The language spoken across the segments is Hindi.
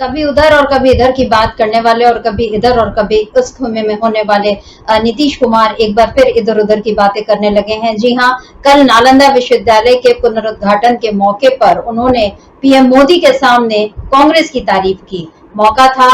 कभी उधर और कभी इधर की बात करने वाले और कभी इधर और कभी उस खुमे में होने वाले नीतीश कुमार एक बार फिर इधर उधर की बातें करने लगे हैं। जी हाँ, कल नालंदा विश्वविद्यालय के पुनरुद्घाटन के मौके पर उन्होंने पीएम मोदी के सामने कांग्रेस की तारीफ की। मौका था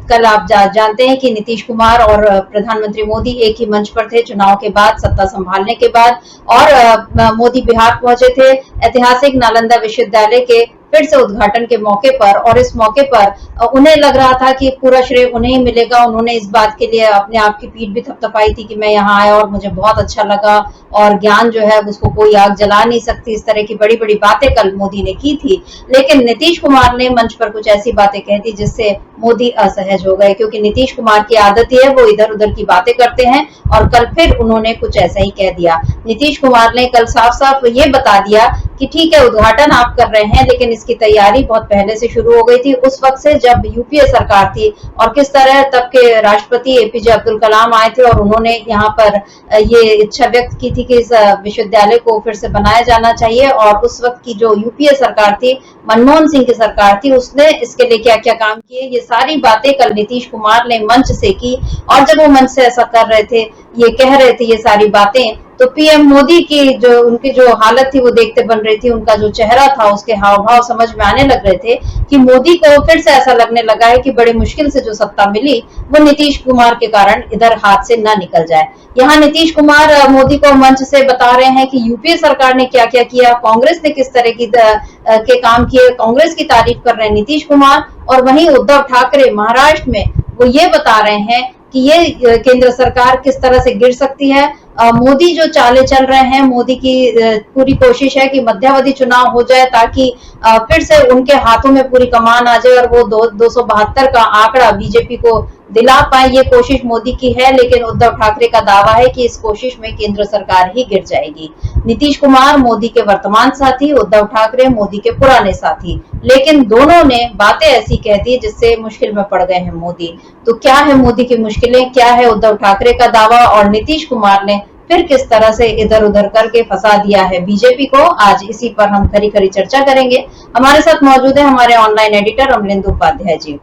कल आप जानते हैं कि नीतीश कुमार और प्रधानमंत्री मोदी एक ही मंच पर थे चुनाव के बाद, सत्ता संभालने के बाद, और मोदी बिहार पहुंचे थे ऐतिहासिक नालंदा विश्वविद्यालय के फिर से उद्घाटन के मौके पर। और इस मौके पर उन्हें लग रहा था कि पूरा श्रेय उन्हें ही मिलेगा। उन्होंने इस बात के लिए अपने आप की पीठ भी थपथपाई थी कि मैं यहाँ आया और मुझे बहुत अच्छा लगा और ज्ञान जो है उसको कोई आग जला नहीं सकती। इस तरह की बड़ी बड़ी बातें कल मोदी ने की थी। लेकिन नीतीश कुमार ने मंच पर कुछ ऐसी बातें कह दी जिससे मोदी असहज हो गए, क्योंकि नीतीश कुमार की आदत ही है वो इधर उधर की बातें करते हैं। और कल फिर उन्होंने कुछ ऐसा ही कह दिया। नीतीश कुमार ने कल साफ साफ ये बता दिया कि ठीक है, उद्घाटन आप कर रहे हैं लेकिन इसकी तैयारी बहुत पहले से शुरू हो गई थी, उस वक्त से जब यूपीए सरकार थी। और किस तरह तब के राष्ट्रपति एपीजे अब्दुल कलाम आए थे और उन्होंने यहाँ पर ये इच्छा व्यक्त की थी कि इस विश्वविद्यालय को फिर से बनाया जाना चाहिए। और उस वक्त की जो यूपीए सरकार थी, मनमोहन सिंह की सरकार थी, उसने इसके लिए क्या क्या काम किए, ये सारी बातें कल नीतीश कुमार ने मंच से की। और जब वो मंच से ऐसा कर रहे थे, ये कह रहे थे ये सारी बातें, तो पीएम मोदी की जो उनकी जो हालत थी वो देखते बन रही थी। उनका जो चेहरा था, उसके हाव भाव समझ में आने लग रहे थे कि मोदी को फिर से ऐसा लगने लगा है कि बड़ी मुश्किल से जो सत्ता मिली वो नीतीश कुमार के कारण इधर हाथ से न निकल जाए। यहाँ नीतीश कुमार मोदी को मंच से बता रहे हैं कि यूपीए सरकार ने क्या क्या किया, कांग्रेस ने किस तरह की के काम किए, कांग्रेस की तारीफ कर रहे हैं नीतीश कुमार। और वहीं उद्धव ठाकरे महाराष्ट्र में वो ये बता रहे हैं कि ये केंद्र सरकार किस तरह से गिर सकती है। मोदी जो चाले चल रहे हैं, मोदी की पूरी कोशिश है कि मध्यावधि चुनाव हो जाए ताकि फिर से उनके हाथों में पूरी कमान आ जाए और वो 272 का आंकड़ा बीजेपी को दिला पाए। ये कोशिश मोदी की है, लेकिन उद्धव ठाकरे का दावा है कि इस कोशिश में केंद्र सरकार ही गिर जाएगी। नीतीश कुमार मोदी के वर्तमान साथी, उद्धव ठाकरे मोदी के पुराने साथी, लेकिन दोनों ने बातें ऐसी कह दी जिससे मुश्किल में पड़ गए हैं मोदी। तो क्या है मोदी की मुश्किलें, क्या है उद्धव ठाकरे का दावा, और नीतीश कुमार ने फिर किस तरह से इधर उधर करके फंसा दिया है बीजेपी को, आज इसी पर हम खरी खरी चर्चा करेंगे। हमारे साथ मौजूद है हमारे ऑनलाइन एडिटर अमलेंदु उपाध्याय जी।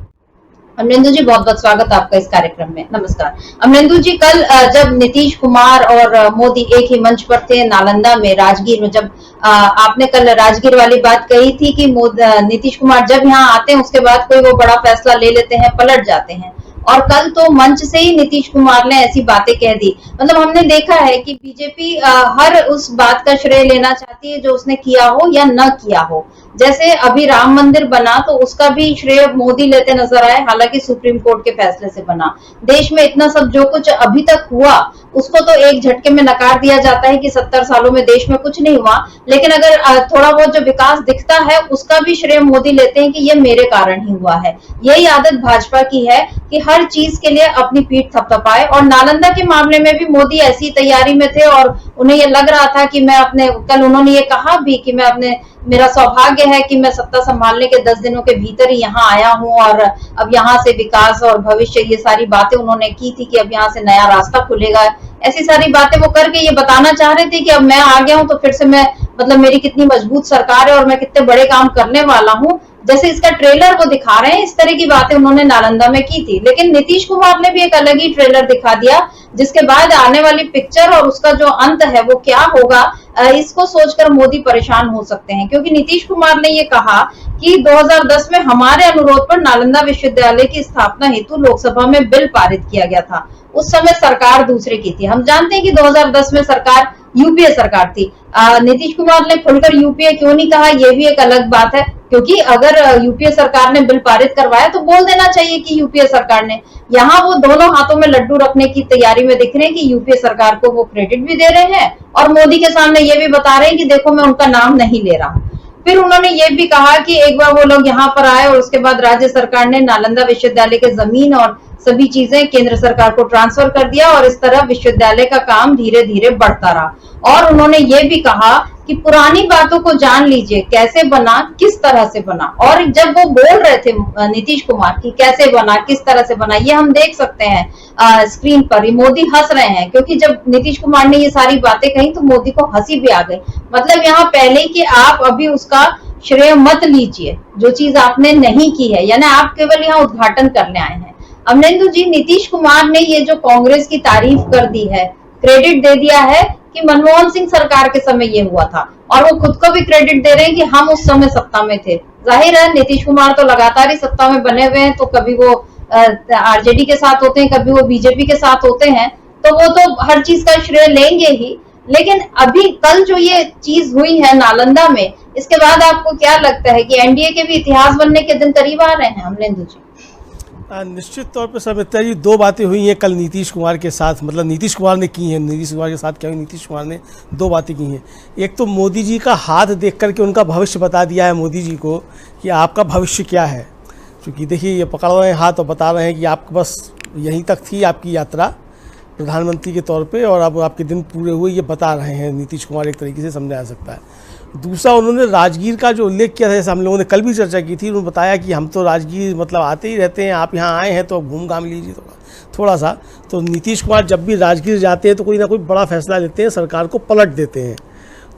अमलेंदु जी, बहुत बहुत स्वागत आपका इस कार्यक्रम में। नमस्कार अमलेंदु जी, कल जब नीतीश कुमार और मोदी एक ही मंच पर थे नालंदा में, राजगीर में, जब आपने कल राजगीर वाली बात कही थी कि नीतीश कुमार जब यहाँ आते हैं उसके बाद कोई वो बड़ा फैसला ले लेते हैं, पलट जाते हैं, और कल तो मंच से ही नीतीश कुमार ने ऐसी बातें कह दी। मतलब हमने देखा है कि बीजेपी हर उस बात का श्रेय लेना चाहती है जो उसने किया हो या न किया हो। जैसे अभी राम मंदिर बना तो उसका भी श्रेय मोदी लेते नजर आए, हालांकि सुप्रीम कोर्ट के फैसले से बना। देश में इतना सब जो कुछ अभी तक हुआ उसको तो एक झटके में नकार दिया जाता है कि 70 सालों में देश में कुछ नहीं हुआ, लेकिन अगर थोड़ा बहुत जो विकास दिखता है उसका भी श्रेय मोदी लेते हैं कि ये मेरे कारण ही हुआ है। यही आदत भाजपा की है कि हर चीज के लिए अपनी पीठ थपथपाए। और नालंदा के मामले में भी मोदी ऐसी तैयारी में थे और उन्हें ये लग रहा था कि मैं अपने, कल उन्होंने ये कहा भी कि मैं अपने, मेरा सौभाग्य है कि मैं सत्ता संभालने के 10 दिनों के भीतर ही यहाँ आया हूँ और अब यहाँ से विकास और भविष्य, ये सारी बातें उन्होंने की थी कि अब यहाँ से नया रास्ता खुलेगा। ऐसी सारी बातें वो करके ये बताना चाह रहे थे कि अब मैं आ गया हूँ तो फिर से मैं, मतलब मेरी कितनी मजबूत सरकार है और मैं कितने बड़े काम करने वाला हूँ, जैसे इसका ट्रेलर वो दिखा रहे हैं। इस तरह की बातें उन्होंने नालंदा में की थी। लेकिन नीतीश कुमार ने भी एक अलग ही ट्रेलर दिखा दिया, जिसके बाद आने वाली पिक्चर और उसका जो अंत है वो क्या होगा, इसको सोचकर मोदी परेशान हो सकते हैं। क्योंकि नीतीश कुमार ने ये कहा कि 2010 में हमारे अनुरोध पर नालंदा विश्वविद्यालय की स्थापना हेतु लोकसभा में बिल पारित किया गया था। उस समय सरकार दूसरे की थी। हम जानते हैं कि 2010 में सरकार यूपीए सरकार थी। नीतीश कुमार ने खुलकर यूपीए क्यों नहीं कहा, यह भी एक अलग बात है, क्योंकि अगर यूपीए सरकार ने बिल पारित करवाया तो बोल देना चाहिए कि यूपीए सरकार ने। यहाँ वो दोनों हाथों में लड्डू रखने की तैयारी में दिख रहे हैं कि यूपीए सरकार को वो क्रेडिट भी दे रहे हैं और मोदी के सामने ये भी बता रहे हैं कि देखो मैं उनका नाम नहीं ले रहा। फिर उन्होंने ये भी कहा कि एक बार वो लोग यहाँ पर आए और उसके बाद राज्य सरकार ने नालंदा विश्वविद्यालय के जमीन और सभी चीजें केंद्र सरकार को ट्रांसफर कर दिया और इस तरह विश्वविद्यालय का काम धीरे धीरे बढ़ता रहा। और उन्होंने ये भी कहा कि पुरानी बातों को जान लीजिए, कैसे बना, किस तरह से बना। और जब वो बोल रहे थे नीतीश कुमार की कैसे बना, किस तरह से बना, ये हम देख सकते हैं स्क्रीन पर। मोदी हंस रहे हैं क्योंकि जब नीतीश कुमार ने ये सारी बातें कही तो मोदी को हंसी भी आ गई। मतलब यहाँ पहले कि आप अभी उसका श्रेय मत लीजिए जो चीज आपने नहीं की है, यानी आप केवल यहाँ उद्घाटन करने आए हैं। अमरेंदु जी, नीतीश कुमार ने ये जो कांग्रेस की तारीफ कर दी है, क्रेडिट दे दिया है कि मनमोहन सिंह सरकार के समय ये हुआ था, और वो खुद को भी क्रेडिट दे रहे हैं कि हम उस समय सत्ता में थे। जाहिर है नीतीश कुमार तो लगातार ही सत्ता में बने हुए हैं, तो कभी वो आरजेडी के साथ होते हैं, कभी वो बीजेपी के साथ होते हैं, तो वो तो हर चीज का श्रेय लेंगे ही। लेकिन अभी कल जो ये चीज हुई है नालंदा में, इसके बाद आपको क्या लगता है कि एनडीए के भी इतिहास बनने के दिन करीब आ रहे हैं अमरेंदु जी? निश्चित तौर पर समिता जी, दो बातें हुई हैं कल नीतीश कुमार के साथ, मतलब नीतीश कुमार ने की हैं। नीतीश कुमार के साथ क्या हुई, नीतीश कुमार ने दो बातें की हैं। एक तो मोदी जी का हाथ देख करके उनका भविष्य बता दिया है मोदी जी को कि आपका भविष्य क्या है। क्योंकि देखिए, ये पकड़ रहे हैं हाथ और बता रहे हैं कि आपको बस यहीं तक थी आपकी यात्रा प्रधानमंत्री के तौर पे, और अब आपके दिन पूरे हुए, ये बता रहे हैं नीतीश कुमार, एक तरीके से समझा जा सकता है। दूसरा, उन्होंने राजगीर का जो उल्लेख किया था, जैसे हम लोगों ने कल भी चर्चा की थी, उन्होंने बताया कि हम तो राजगीर मतलब आते ही रहते हैं, आप यहाँ आए हैं तो घूम घाम लीजिए थोड़ा सा। तो नीतीश कुमार जब भी राजगीर जाते हैं तो कोई ना कोई बड़ा फैसला लेते हैं, सरकार को पलट देते हैं।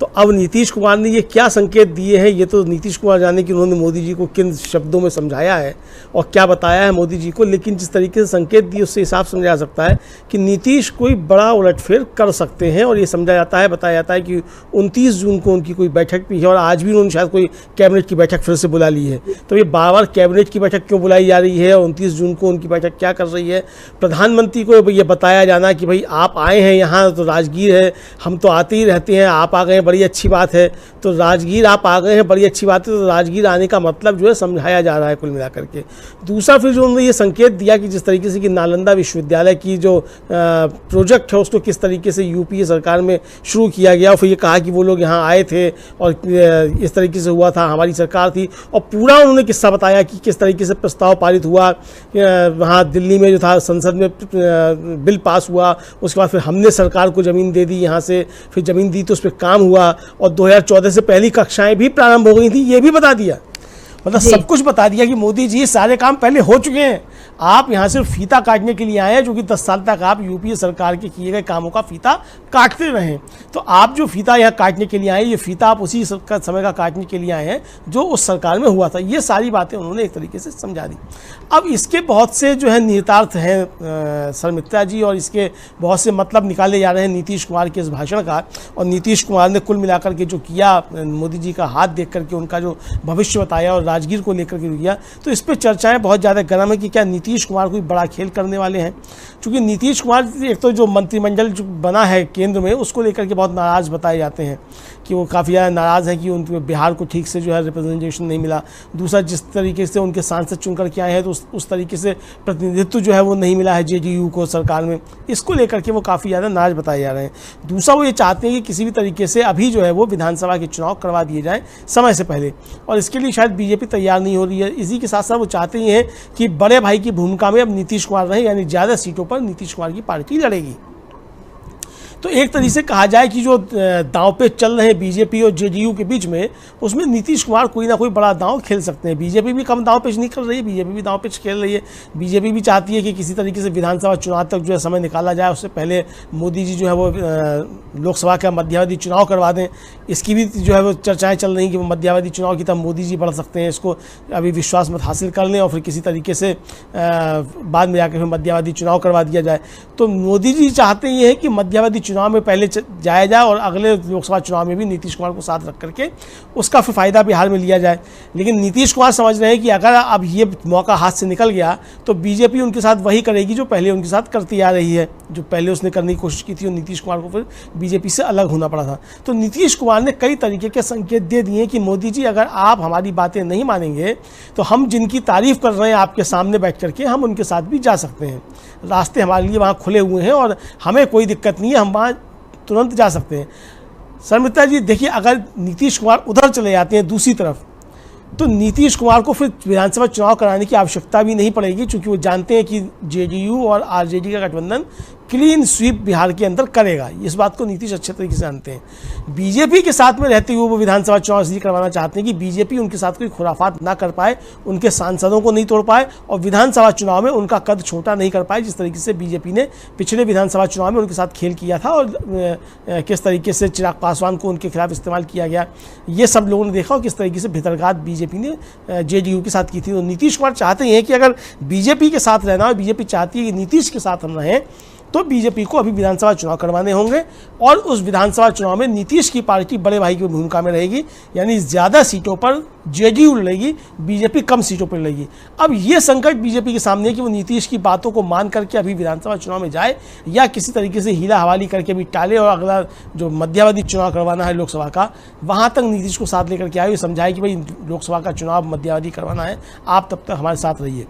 तो अब नीतीश कुमार ने ये क्या संकेत दिए हैं, ये तो नीतीश कुमार जाने कि उन्होंने मोदी जी को किन शब्दों में समझाया है और क्या बताया है मोदी जी को। लेकिन जिस तरीके से संकेत दिए उससे हिसाब समझा जा सकता है कि नीतीश कोई बड़ा उलटफेर कर सकते हैं। और ये समझा जाता है, बताया जाता है कि 29 जून को उनकी कोई बैठक भी है, और आज भी उन्होंने शायद कोई कैबिनेट की बैठक फिर से बुला ली है। तो ये बार बार कैबिनेट की बैठक क्यों बुलाई जा रही है, और 29 जून को उनकी बैठक क्या कर रही है? प्रधानमंत्री को ये बताया जाना कि भाई आप आए हैं यहाँ, तो राजगीर है, हम तो आते ही रहते हैं, आप आ गए बड़ी अच्छी बात है। तो राजगीर आप आ गए हैं बड़ी अच्छी बात है, तो राजगीर आने का मतलब जो है समझाया जा रहा है कुल मिलाकर के। दूसरा, फिर जो उन्होंने ये संकेत दिया कि जिस तरीके से कि नालंदा विश्वविद्यालय की जो प्रोजेक्ट है उसको किस तरीके से यूपीए सरकार में शुरू किया गया, और फिर ये कहा कि वो लोग यहाँ आए थे और इस तरीके से हुआ था, हमारी सरकार थी। और पूरा उन्होंने किस्सा बताया कि किस तरीके से प्रस्ताव पारित हुआ, वहाँ दिल्ली में जो था संसद में बिल पास हुआ, उसके बाद फिर हमने सरकार को ज़मीन दे दी यहाँ से, फिर ज़मीन दी तो उस पर काम हुआ, और 2014 से पहली कक्षाएं भी प्रारंभ हो गई थी, ये भी बता दिया। मतलब सब कुछ बता दिया कि मोदी जी सारे काम पहले हो चुके हैं, आप यहाँ सिर्फ फीता काटने के लिए आए हैं, जो कि 10 साल तक आप यूपीए सरकार के किए गए कामों का फीता काटते रहे। तो आप जो फीता यहाँ काटने के लिए आए, ये फीता आप उसी समय का काटने के लिए आए हैं जो उस सरकार में हुआ था। ये सारी बातें उन्होंने एक तरीके से समझा दी। अब इसके बहुत से जो है निहितार्थ हैं शर्मिष्ठा जी, और इसके बहुत से मतलब निकाले जा रहे हैं नीतीश कुमार के इस भाषण का। और नीतीश कुमार ने कुल मिलाकर के जो किया, मोदी जी का हाथ देख करके उनका जो भविष्य बताया और राजगीर को लेकर के किया, तो इस पर चर्चाएं बहुत ज़्यादा गर्म है कि क्या नीतीश कुमार कोई बड़ा खेल करने वाले हैं। क्योंकि नीतीश कुमार एक तो जो मंत्रिमंडल जो बना है केंद्र में, उसको लेकर के बहुत नाराज़ बताए जाते हैं कि वो काफ़ी ज़्यादा नाराज़ हैं कि उनको बिहार को ठीक से जो है रिप्रेजेंटेशन नहीं मिला। दूसरा, जिस तरीके से उनके सांसद चुन करके आए हैं तो उस तरीके से प्रतिनिधित्व जो है वो नहीं मिला है जेडीयू को सरकार में, इसको लेकर के वो काफ़ी ज़्यादा नाराज़ बताए जा रहे हैं। दूसरा, वो ये चाहते हैं कि किसी भी तरीके से अभी जो है वो विधानसभा के चुनाव करवा दिए जाए समय से पहले, और इसके लिए शायद बीजेपी तैयार नहीं हो रही है। इसी के साथ साथ वो चाहते हैं कि बड़े भाई की भूमिका में अब नीतीश कुमार रहे, यानी ज़्यादा सीटों पर नीतीश कुमार की पार्टी लड़ेगी। तो एक तरीके से कहा जाए कि जो दांव पे चल रहे हैं बीजेपी और जेडीयू के बीच में, उसमें नीतीश कुमार कोई ना कोई बड़ा दांव खेल सकते हैं। बीजेपी भी कम दांव पेच नहीं कर रही है, बीजेपी भी दांव पेच खेल रही है। बीजेपी भी चाहती है कि किसी तरीके से विधानसभा चुनाव तक जो है समय निकाला जाए, उससे पहले मोदी जी जो है वो लोकसभा का मध्यावधि चुनाव करवा दें। इसकी भी जो है वो चर्चाएँ चल रही कि वो मध्यावधि चुनाव की तरफ मोदी जी बढ़ सकते हैं, इसको अभी विश्वास मत हासिल कर लें और फिर किसी तरीके से बाद में जाकर फिर मध्यावधि चुनाव करवा दिया जाए। तो मोदी जी चाहते ये है कि मध्यावधि चुनाव में पहले जाया जाए और अगले लोकसभा चुनाव में भी नीतीश कुमार को साथ रख करके उसका फिर फायदा बिहार में लिया जाए। लेकिन नीतीश कुमार समझ रहे हैं कि अगर अब ये मौका हाथ से निकल गया तो बीजेपी उनके साथ वही करेगी जो पहले उनके साथ करती आ रही है, जो पहले उसने करने की कोशिश की थी, और नीतीश कुमार को फिर बीजेपी से अलग होना पड़ा था। तो नीतीश कुमार ने कई तरीके के संकेत दे दिए कि मोदी जी अगर आप हमारी बातें नहीं मानेंगे तो हम जिनकी तारीफ कर रहे हैं आपके सामने बैठ करके, हम उनके साथ भी जा सकते हैं। रास्ते हमारे लिए वहाँ खुले हुए हैं और हमें कोई दिक्कत नहीं है, हम वहाँ तुरंत जा सकते हैं। शर्मिष्ठा जी देखिए, अगर नीतीश कुमार उधर चले जाते हैं दूसरी तरफ, तो नीतीश कुमार को फिर विधानसभा चुनाव कराने की आवश्यकता भी नहीं पड़ेगी, क्योंकि वो जानते हैं कि जेडीयू और आरजेडी का गठबंधन क्लीन स्वीप बिहार के अंदर करेगा। इस बात को नीतीश अच्छे तरीके से जानते हैं। बीजेपी के साथ में रहते हुए वो विधानसभा चुनाव इसलिए करवाना चाहते हैं कि बीजेपी उनके साथ कोई खुराफात ना कर पाए, उनके सांसदों को नहीं तोड़ पाए और विधानसभा चुनाव में उनका कद छोटा नहीं कर पाए, जिस तरीके से बीजेपी ने पिछले विधानसभा चुनाव में उनके साथ खेल किया था और किस तरीके से चिराग पासवान को उनके खिलाफ इस्तेमाल किया गया, ये सब लोगों ने देखा और किस तरीके से भितरघात बीजेपी ने जेडीयू के साथ की थी। तो नीतीश कुमार चाहते हैं कि अगर बीजेपी के साथ रहना और बीजेपी चाहती है कि नीतीश के साथ हम रहें, तो बीजेपी को अभी विधानसभा चुनाव करवाने होंगे और उस विधानसभा चुनाव में नीतीश की पार्टी बड़े भाई की भूमिका में रहेगी, यानी ज़्यादा सीटों पर जेडीयू लड़ेगी, बीजेपी कम सीटों पर लड़ेगी। अब ये संकट बीजेपी के सामने है कि वो नीतीश की बातों को मान करके अभी विधानसभा चुनाव में जाए या किसी तरीके से हीला हवाली करके भी टाले और अगला जो मध्यावधि चुनाव करवाना है लोकसभा का, वहाँ तक नीतीश को साथ लेकर के आए, समझाए कि भाई लोकसभा का चुनाव मध्यावधि करवाना है, आप तब तक हमारे साथ रहिए।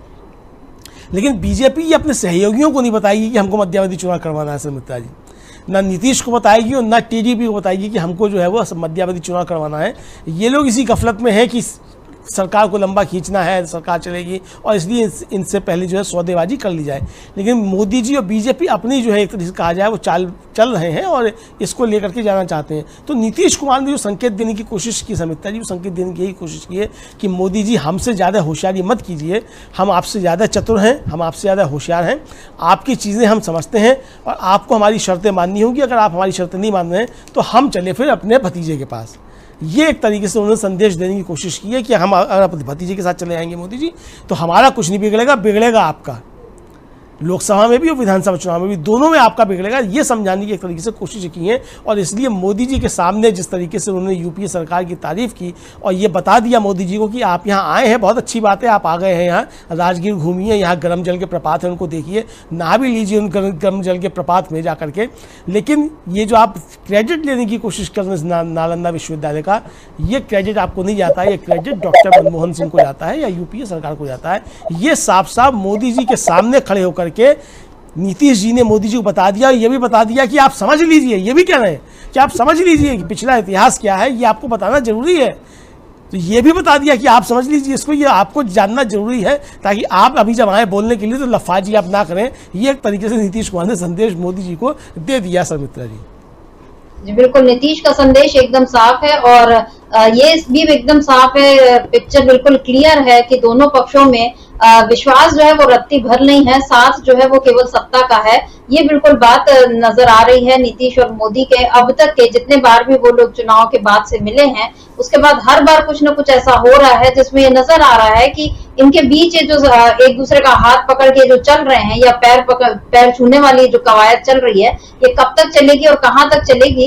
लेकिन बीजेपी अपने सहयोगियों को नहीं बताएगी कि हमको मध्यावधि चुनाव करवाना है मित्रा जी, ना नीतीश को बताएगी और ना टीडीपी को बताएगी कि हमको जो है वो मध्यावधि चुनाव करवाना है। ये लोग इसी गफलत में है कि सरकार को लंबा खींचना है, सरकार चलेगी और इसलिए इनसे पहले जो है सौदेबाजी कर ली जाए। लेकिन मोदी जी और बीजेपी अपनी जो है एक तरीके से कहा जाए वो चाल चल रहे हैं और इसको लेकर के जाना चाहते हैं। तो नीतीश कुमार ने जो संकेत देने की कोशिश की समिता जी, वो संकेत देने की यही कोशिश की है कि मोदी जी हमसे ज़्यादा होशियारी मत कीजिए, हम आपसे ज़्यादा चतुर हैं, हम आपसे ज़्यादा होशियार हैं, आपकी चीज़ें हम समझते हैं और आपको हमारी शर्तें माननी होंगी। अगर आप हमारी शर्तें नहीं मान रहे हैं तो हम चले फिर अपने भतीजे के पास। ये एक तरीके से उन्होंने संदेश देने की कोशिश की है कि हम अगर अपने भतीजे के साथ चले आएंगे मोदी जी, तो हमारा कुछ नहीं बिगड़ेगा, बिगड़ेगा आपका। लोकसभा में भी और विधानसभा चुनाव में भी, दोनों में आपका बिगड़ेगा, ये समझाने की एक तरीके से कोशिश की है। और इसलिए मोदी जी के सामने जिस तरीके से उन्होंने यूपीए सरकार की तारीफ की और ये बता दिया मोदी जी को कि आप यहाँ आए हैं, बहुत अच्छी बात है, आप आ गए हैं, यहाँ राजगीर घूमिए, यहाँ गर्म जल के प्रपात हैं उनको देखिए, नहा भी लीजिए उन गर्म जल के प्रपात में जा करके। लेकिन ये जो आप क्रेडिट लेने की कोशिश कर रहे हैं नालंदा विश्वविद्यालय का, ये क्रेडिट आपको नहीं जाता है, ये क्रेडिट डॉक्टर मनमोहन सिंह को जाता है या यूपीए सरकार को जाता है। ये साफ साफ मोदी जी के सामने खड़े होकर के नीतीश जी ने मोदी जी को बता दिया, ये भी बता दिया कि आप समझ लीजिए, ये भी कह रहे हैं कि आप समझ लीजिए कि पिछला इतिहास क्या है, ये आपको बताना जरूरी है। तो ये भी बता दिया कि आप समझ लीजिए इसको, ये आपको जानना जरूरी है ताकि आप अभी जब आए बोलने के लिए तो लफाजी आप ना करें। ये एक तरीके से नीतीश कुमार ने संदेश मोदी जी को दे दिया मित्रा जी। जी बिल्कुल, नीतीश का संदेश एकदम साफ है और ये भी एकदम साफ है, पिक्चर बिल्कुल क्लियर है कि दोनों पक्षों में विश्वास जो है वो रत्ती भर नहीं है, साथ जो है वो केवल सत्ता का है। ये बिल्कुल बात नजर आ रही है नीतीश और मोदी के। अब तक के जितने बार भी वो लोग चुनाव के बाद से मिले हैं, उसके बाद हर बार कुछ न कुछ ऐसा हो रहा है जिसमें ये नजर आ रहा है कि इनके बीच जो एक दूसरे का हाथ पकड़ के जो चल रहे हैं या पैर छूने वाली जो कवायद चल रही है, ये कब तक चलेगी और कहां तक चलेगी,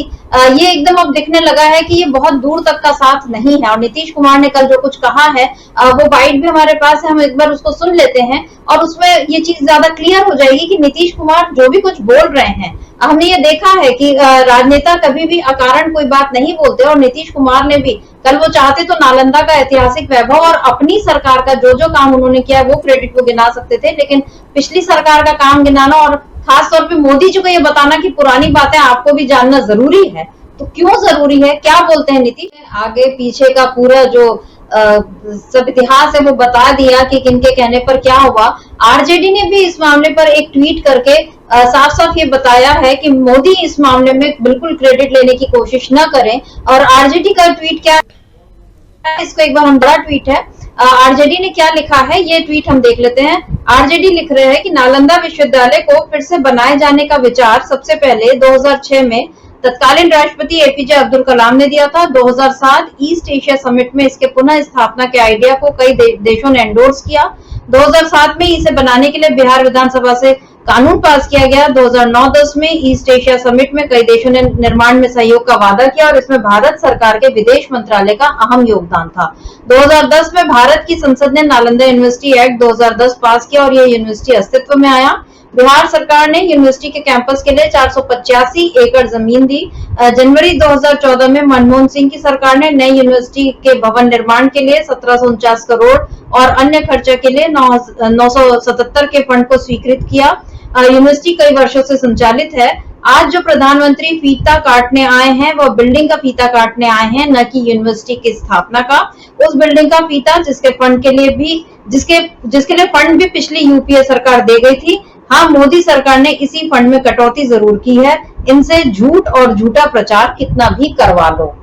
ये एकदम अब दिखने लगा है कि ये बहुत दूर तक का साथ नहीं है। और नीतीश कुमार ने कल जो कुछ कहा है, वो बाइट भी हमारे पास है, हम एक बार उसको सुन लेते हैं और उसमें ये चीज ज्यादा क्लियर हो जाएगी कि नीतीश कुमार जो भी कुछ बोल रहे हैं, हमने ये देखा है कि राजनेता कभी भी अकारण कोई बात नहीं बोलते और नीतीश कुमार ने भी कल वो चाहते तो नालंदा का ऐतिहासिक वैभव और अपनी सरकार का जो जो काम उन्होंने किया वो क्रेडिट को गिना सकते थे, लेकिन पिछली सरकार का काम गिनाना और खास तौर पे मोदी जी को ये बताना कि पुरानी बातें आपको भी जानना जरूरी है। तो क्यों जरूरी है, क्या बोलते हैं नीतीश, आगे पीछे का पूरा जो सब इतिहास है वो बता दिया कि किनके कहने पर क्या हुआ। आरजेडी ने भी इस मामले पर एक ट्वीट करके साफ साफ ये बताया है कि मोदी इस मामले में बिल्कुल क्रेडिट लेने की कोशिश न करें। और आरजेडी का ट्वीट क्या है, इसको एक बार हम, बड़ा ट्वीट है, आरजेडी ने क्या लिखा है ये ट्वीट हम देख लेते हैं। आरजेडी लिख रहे हैं कि नालंदा विश्वविद्यालय को फिर से बनाए जाने का विचार सबसे पहले 2006 में तत्कालीन राष्ट्रपति एपीजे अब्दुल कलाम ने दिया था। 2007 ईस्ट एशिया समिट में इसके पुनः स्थापना के आइडिया को कई देशों ने एंडोर्स किया। 2007 में इसे बनाने के लिए बिहार विधानसभा से कानून पास किया गया। 2009-10 में ईस्ट एशिया समिट में कई देशों ने निर्माण में सहयोग का वादा किया और इसमें भारत सरकार के विदेश मंत्रालय का अहम योगदान था। 2010 में भारत की संसद ने नालंदा यूनिवर्सिटी एक्ट 2010 पास किया और यह यूनिवर्सिटी अस्तित्व में आया। बिहार सरकार ने यूनिवर्सिटी के कैंपस के लिए 485 एकड़ जमीन दी। जनवरी 2014 में मनमोहन सिंह की सरकार ने नई यूनिवर्सिटी के भवन निर्माण के लिए 1749 करोड़ और अन्य खर्चे के लिए 977 के फंड को स्वीकृत किया। यूनिवर्सिटी कई वर्षों से संचालित है। आज जो प्रधानमंत्री फीता काटने आए हैं वह बिल्डिंग का फीता काटने आए हैं, न कि यूनिवर्सिटी की स्थापना का। उस बिल्डिंग का फीता जिसके लिए फंड भी पिछली यूपीए सरकार दे गई थी, हाँ, मोदी सरकार ने इसी फंड में कटौती जरूर की है, इनसे झूठ और झूठा प्रचार कितना भी करवा लो।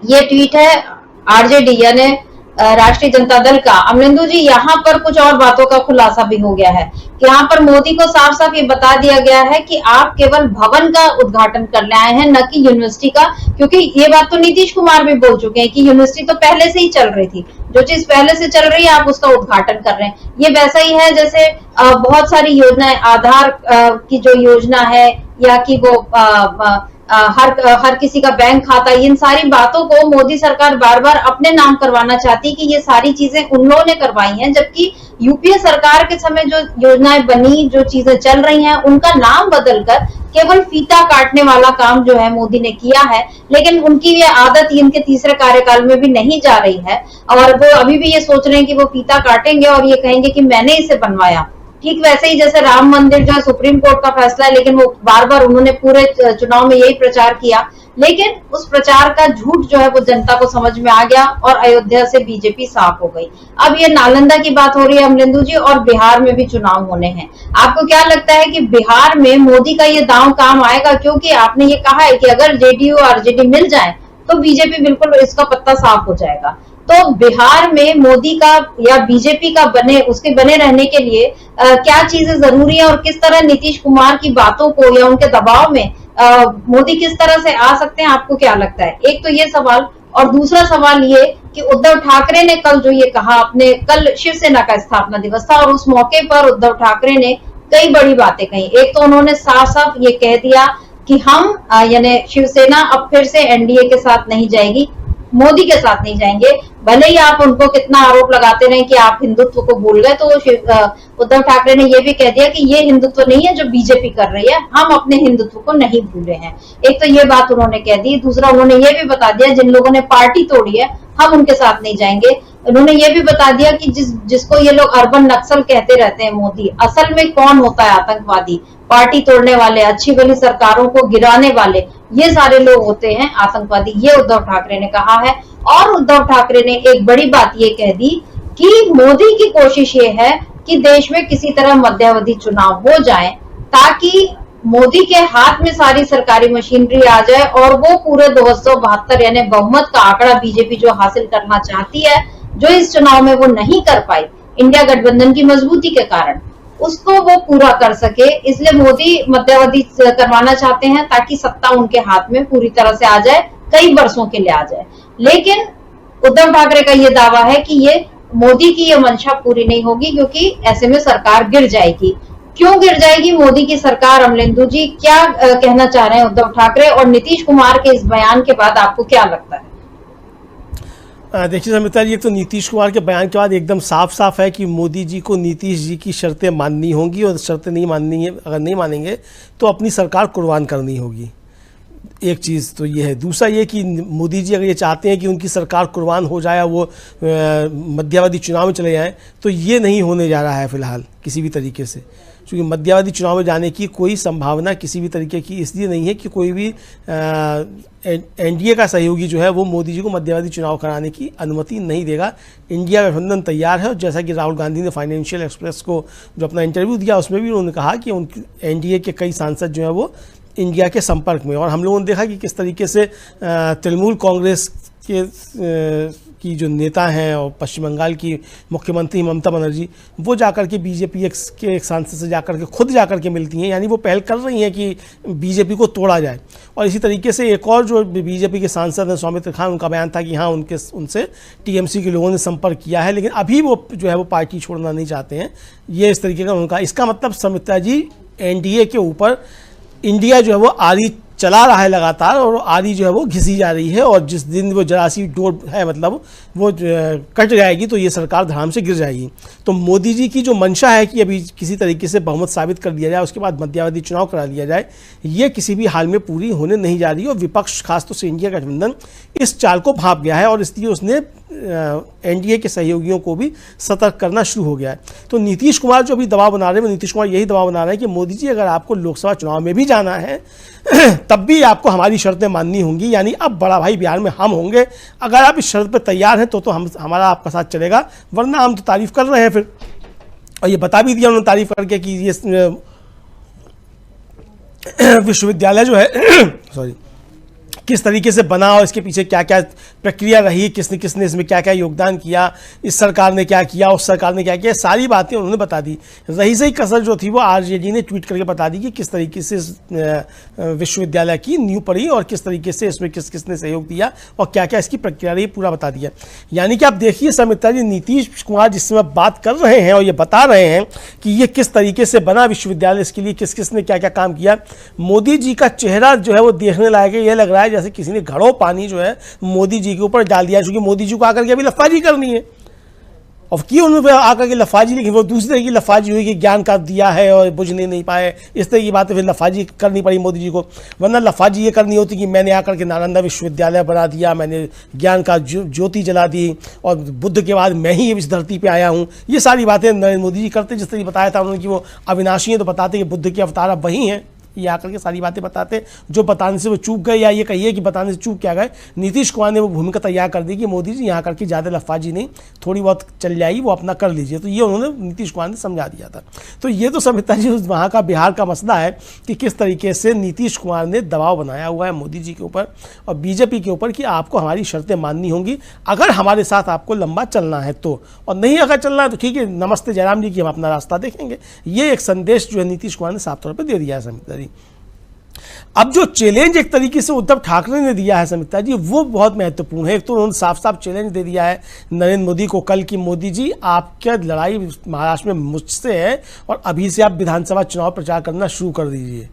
ये ट्वीट है आरजेडी यानी राष्ट्रीय जनता दल का। अमलेंदु जी, यहाँ पर कुछ और बातों का खुलासा भी हो गया है कि यहाँ पर मोदी को साफ साफ ये बता दिया गया है कि आप केवल भवन का उद्घाटन करने आए हैं, न कि यूनिवर्सिटी का, क्योंकि ये बात तो नीतीश कुमार भी बोल चुके हैं कि यूनिवर्सिटी तो पहले से ही चल रही थी, जो चीज पहले से चल रही है आप उसका उद्घाटन कर रहे हैं। ये वैसा ही है जैसे बहुत सारी योजनाएं, आधार की जो योजना है, या कि वो हर किसी का बैंक खाता, इन सारी बातों को मोदी सरकार बार बार अपने नाम करवाना चाहती है कि ये सारी चीजें उन लोगों ने करवाई हैं, जबकि यूपीए सरकार के समय जो योजनाएं बनी, जो चीजें चल रही हैं, उनका नाम बदलकर केवल फीता काटने वाला काम जो है मोदी ने किया है। लेकिन उनकी ये आदत इनके तीसरे कार्यकाल में भी नहीं जा रही है, और वो अभी भी ये सोच रहे हैं कि वो फीता काटेंगे और ये कहेंगे कि मैंने इसे बनवाया। ठीक वैसे ही जैसे राम मंदिर जो है सुप्रीम कोर्ट का फैसला है, लेकिन वो बार बार उन्होंने पूरे चुनाव में यही प्रचार किया, लेकिन उस प्रचार का झूठ जो है वो जनता को समझ में आ गया और अयोध्या से बीजेपी साफ हो गई। अब ये नालंदा की बात हो रही है अमलेंदु जी, और बिहार में भी चुनाव होने हैं। आपको क्या लगता है कि बिहार में मोदी का ये दांव काम आएगा? क्योंकि आपने ये कहा है कि अगर जेडीयू और आरजेडी मिल जाए तो बीजेपी बिल्कुल इसका पत्ता साफ हो जाएगा। तो बिहार में मोदी का या बीजेपी का उसके बने रहने के लिए क्या चीजें जरूरी है, और किस तरह नीतीश कुमार की बातों को या उनके दबाव में मोदी किस तरह से आ सकते हैं? आपको क्या लगता है? एक तो ये सवाल, और दूसरा सवाल ये कि उद्धव ठाकरे ने कल जो ये कहा, अपने कल शिवसेना का स्थापना दिवस था और उस मौके पर उद्धव ठाकरे ने कई बड़ी बातें कही। एक तो उन्होंने साफ साफ ये कह दिया कि हम यानी शिवसेना अब फिर से एनडीए के साथ नहीं जाएगी, मोदी के साथ नहीं जाएंगे। भले ही आप उनको कितना आरोप लगाते रहे कि आप हिंदुत्व को भूल गए, तो उद्धव ठाकरे ने यह भी कह दिया कि ये हिंदुत्व नहीं है जो बीजेपी कर रही है, हम अपने हिंदुत्व को नहीं भूले हैं। एक तो ये बात उन्होंने कह दी। दूसरा, उन्होंने ये भी बता दिया जिन लोगों ने पार्टी तोड़ी है हम उनके साथ नहीं जाएंगे। उन्होंने ये भी बता दिया कि जिसको ये लोग अर्बन नक्सल कहते रहते हैं मोदी, असल में कौन होता है आतंकवादी? पार्टी तोड़ने वाले, अच्छी भली सरकारों को गिराने वाले, ये सारे लोग होते हैं आतंकवादी। ये उद्धव ठाकरे ने कहा है। और उद्धव ठाकरे ने एक बड़ी बात ये कह दी कि मोदी की कोशिश ये है कि देश में किसी तरह मध्यावधि चुनाव हो जाए, ताकि मोदी के हाथ में सारी सरकारी मशीनरी आ जाए और वो पूरे 272 यानी बहुमत का आंकड़ा बीजेपी जो हासिल करना चाहती है, जो इस चुनाव में वो नहीं कर पाई इंडिया गठबंधन की मजबूती के कारण, उसको वो पूरा कर सके। इसलिए मोदी मध्यावधि करवाना चाहते हैं ताकि सत्ता उनके हाथ में पूरी तरह से आ जाए, कई वर्षों के लिए आ जाए। लेकिन उद्धव ठाकरे का ये दावा है कि ये मोदी की ये मंशा पूरी नहीं होगी, क्योंकि ऐसे में सरकार गिर जाएगी। क्यों गिर जाएगी मोदी की सरकार? अमलेंदु जी, क्या कहना चाह रहे हैं उद्धव ठाकरे, और नीतीश कुमार के इस बयान के बाद आपको क्या लगता है? देखिए समिता जी, एक तो नीतीश कुमार के बयान के बाद एकदम साफ साफ है कि मोदी जी को नीतीश जी की शर्तें माननी होंगी, और शर्तें नहीं माननी है, अगर नहीं मानेंगे तो अपनी सरकार कुर्बान करनी होगी। एक चीज़ तो ये है। दूसरा ये कि मोदी जी अगर ये चाहते हैं कि उनकी सरकार कुर्बान हो जाए, वो मध्यावधि चुनाव में चले जाएं, तो ये नहीं होने जा रहा है फ़िलहाल किसी भी तरीके से, क्योंकि मध्यावधि चुनाव में जाने की कोई संभावना किसी भी तरीके की इसलिए नहीं है कि कोई भी एनडीए का सहयोगी जो है वो मोदी जी को मध्यावधि चुनाव कराने की अनुमति नहीं देगा। इंडिया गठबंधन तैयार है, और जैसा कि राहुल गांधी ने फाइनेंशियल एक्सप्रेस को जो अपना इंटरव्यू दिया उसमें भी उन्होंने कहा कि उनकी एनडीए के कई सांसद जो हैं वो इंडिया के संपर्क में। और हम लोगों ने देखा कि किस तरीके से तृणमूल कांग्रेस के की जो नेता हैं और पश्चिम बंगाल की मुख्यमंत्री ममता बनर्जी, वो जाकर के बीजेपी के एक सांसद से जाकर के खुद जाकर के मिलती हैं, यानी वो पहल कर रही हैं कि बीजेपी को तोड़ा जाए। और इसी तरीके से एक और जो बीजेपी के सांसद हैं सौमित्र खान, उनका बयान था कि हाँ उनसे टीएमसी के लोगों ने संपर्क किया है, लेकिन अभी वो जो है वो पार्टी छोड़ना नहीं चाहते हैं। ये इस तरीके का उनका, इसका मतलब समिता जी एनडीए के ऊपर इंडिया जो है वो आरी चला रहा है लगातार, और आरी जो है वो घिसी जा रही है, और जिस दिन वो जरा सी डोर है मतलब वो कट जाएगी तो ये सरकार धड़ाम से गिर जाएगी। तो मोदी जी की जो मंशा है कि अभी किसी तरीके से बहुमत साबित कर दिया जाए, उसके बाद मध्यावधि चुनाव करा लिया जाए, ये किसी भी हाल में पूरी होने नहीं जा रही। और विपक्ष खासतौर से इंडिया गठबंधन इस चाल को भांप गया है, और इसलिए उसने एनडीए के सहयोगियों को भी सतर्क करना शुरू हो गया है। तो नीतीश कुमार जो अभी दबाव बना रहे हैं, नीतीश कुमार यही दबाव बना रहे हैं कि मोदी जी अगर आपको लोकसभा चुनाव में भी जाना है तब भी आपको हमारी शर्तें माननी होंगी, यानी अब बड़ा भाई बिहार में हम होंगे। अगर आप इस शर्त पर तैयार हैं तो हमारा आपका साथ चलेगा, वरना हम तो तारीफ कर रहे हैं फिर। और ये बता भी दिया उन्होंने तारीफ करके कि ये विश्वविद्यालय जो है सॉरी किस तरीके से बना और इसके पीछे क्या क्या प्रक्रिया रही, किसने किसने इसमें क्या क्या योगदान किया, इस सरकार ने क्या किया, उस सरकार ने क्या किया, सारी बातें उन्होंने बता दी। रही सही कसर जो थी वो आरजेडी ने ट्वीट करके बता दी कि किस तरीके से विश्वविद्यालय की नींव पड़ी और किस तरीके से इसमें किस किसने सहयोग दिया और क्या क्या इसकी प्रक्रिया रही, पूरा बता दिया। यानी कि आप देखिए समिता जी, नीतीश कुमार जिस समय बात कर रहे हैं और ये बता रहे हैं कि ये किस तरीके से बना विश्वविद्यालय, इसके लिए किस किसने क्या क्या काम किया, मोदी जी का चेहरा जो है वो देखने लायक है। ये लग रहा है जैसे किसी ने घड़ों पानी जो है मोदी जी के ऊपर डाल दिया, क्योंकि मोदी जी को आकर के अभी लफाजी करनी है और की उन्होंने आकर के लफाजी, लेकिन वो दूसरी तरह की लफाजी हुई कि ज्ञान का दिया है और बुझने नहीं पाए, इस तरह की बातें फिर लफाजी करनी पड़ी मोदी जी को। वरना लफाजी ये करनी होती कि मैंने आकर के नालंदा विश्वविद्यालय बना दिया, मैंने ज्ञान का ज्योति जला दी और बुद्ध के बाद मैं ही इस धरती पे आया हूँ। ये सारी बातें नरेंद्र मोदी जी करते, जिस तरह बताया था उन्होंने कि वो अविनाशी हैं, तो बताते कि बुद्ध के अवतार अब वही हैं। ये आकर के सारी बातें बताते, जो बताने से वो चूक गए, या ये कहिए कि बताने से चूक क्या गए। नीतीश कुमार ने वो भूमिका तैयार कर दी कि मोदी जी यहाँ करके ज़्यादा लफाजी नहीं, थोड़ी बहुत चल जाएगी, वो अपना कर लीजिए। तो ये उन्होंने नीतीश कुमार ने समझा दिया था। तो ये तो समिता जी वहाँ का बिहार का मसला है कि किस तरीके से नीतीश कुमार ने दबाव बनाया हुआ है मोदी जी के ऊपर और बीजेपी के ऊपर कि आपको हमारी शर्तें माननी होंगी अगर हमारे साथ आपको लंबा चलना है तो, और नहीं अगर चलना है तो ठीक है, नमस्ते जयराम जी की, हम अपना रास्ता देखेंगे। ये एक संदेश जो है नीतीश कुमार ने साफ तौर पर दे दिया है समिता जी। अब जो चैलेंज एक तरीके से उद्धव ठाकरे ने दिया है समिता जी, वो बहुत महत्वपूर्ण है। एक तो उन्होंने साफ साफ चैलेंज दे दिया है नरेंद्र मोदी को कल की, मोदी जी आपकी लड़ाई महाराष्ट्र में मुझसे है और अभी से आप विधानसभा चुनाव प्रचार करना शुरू कर दीजिए।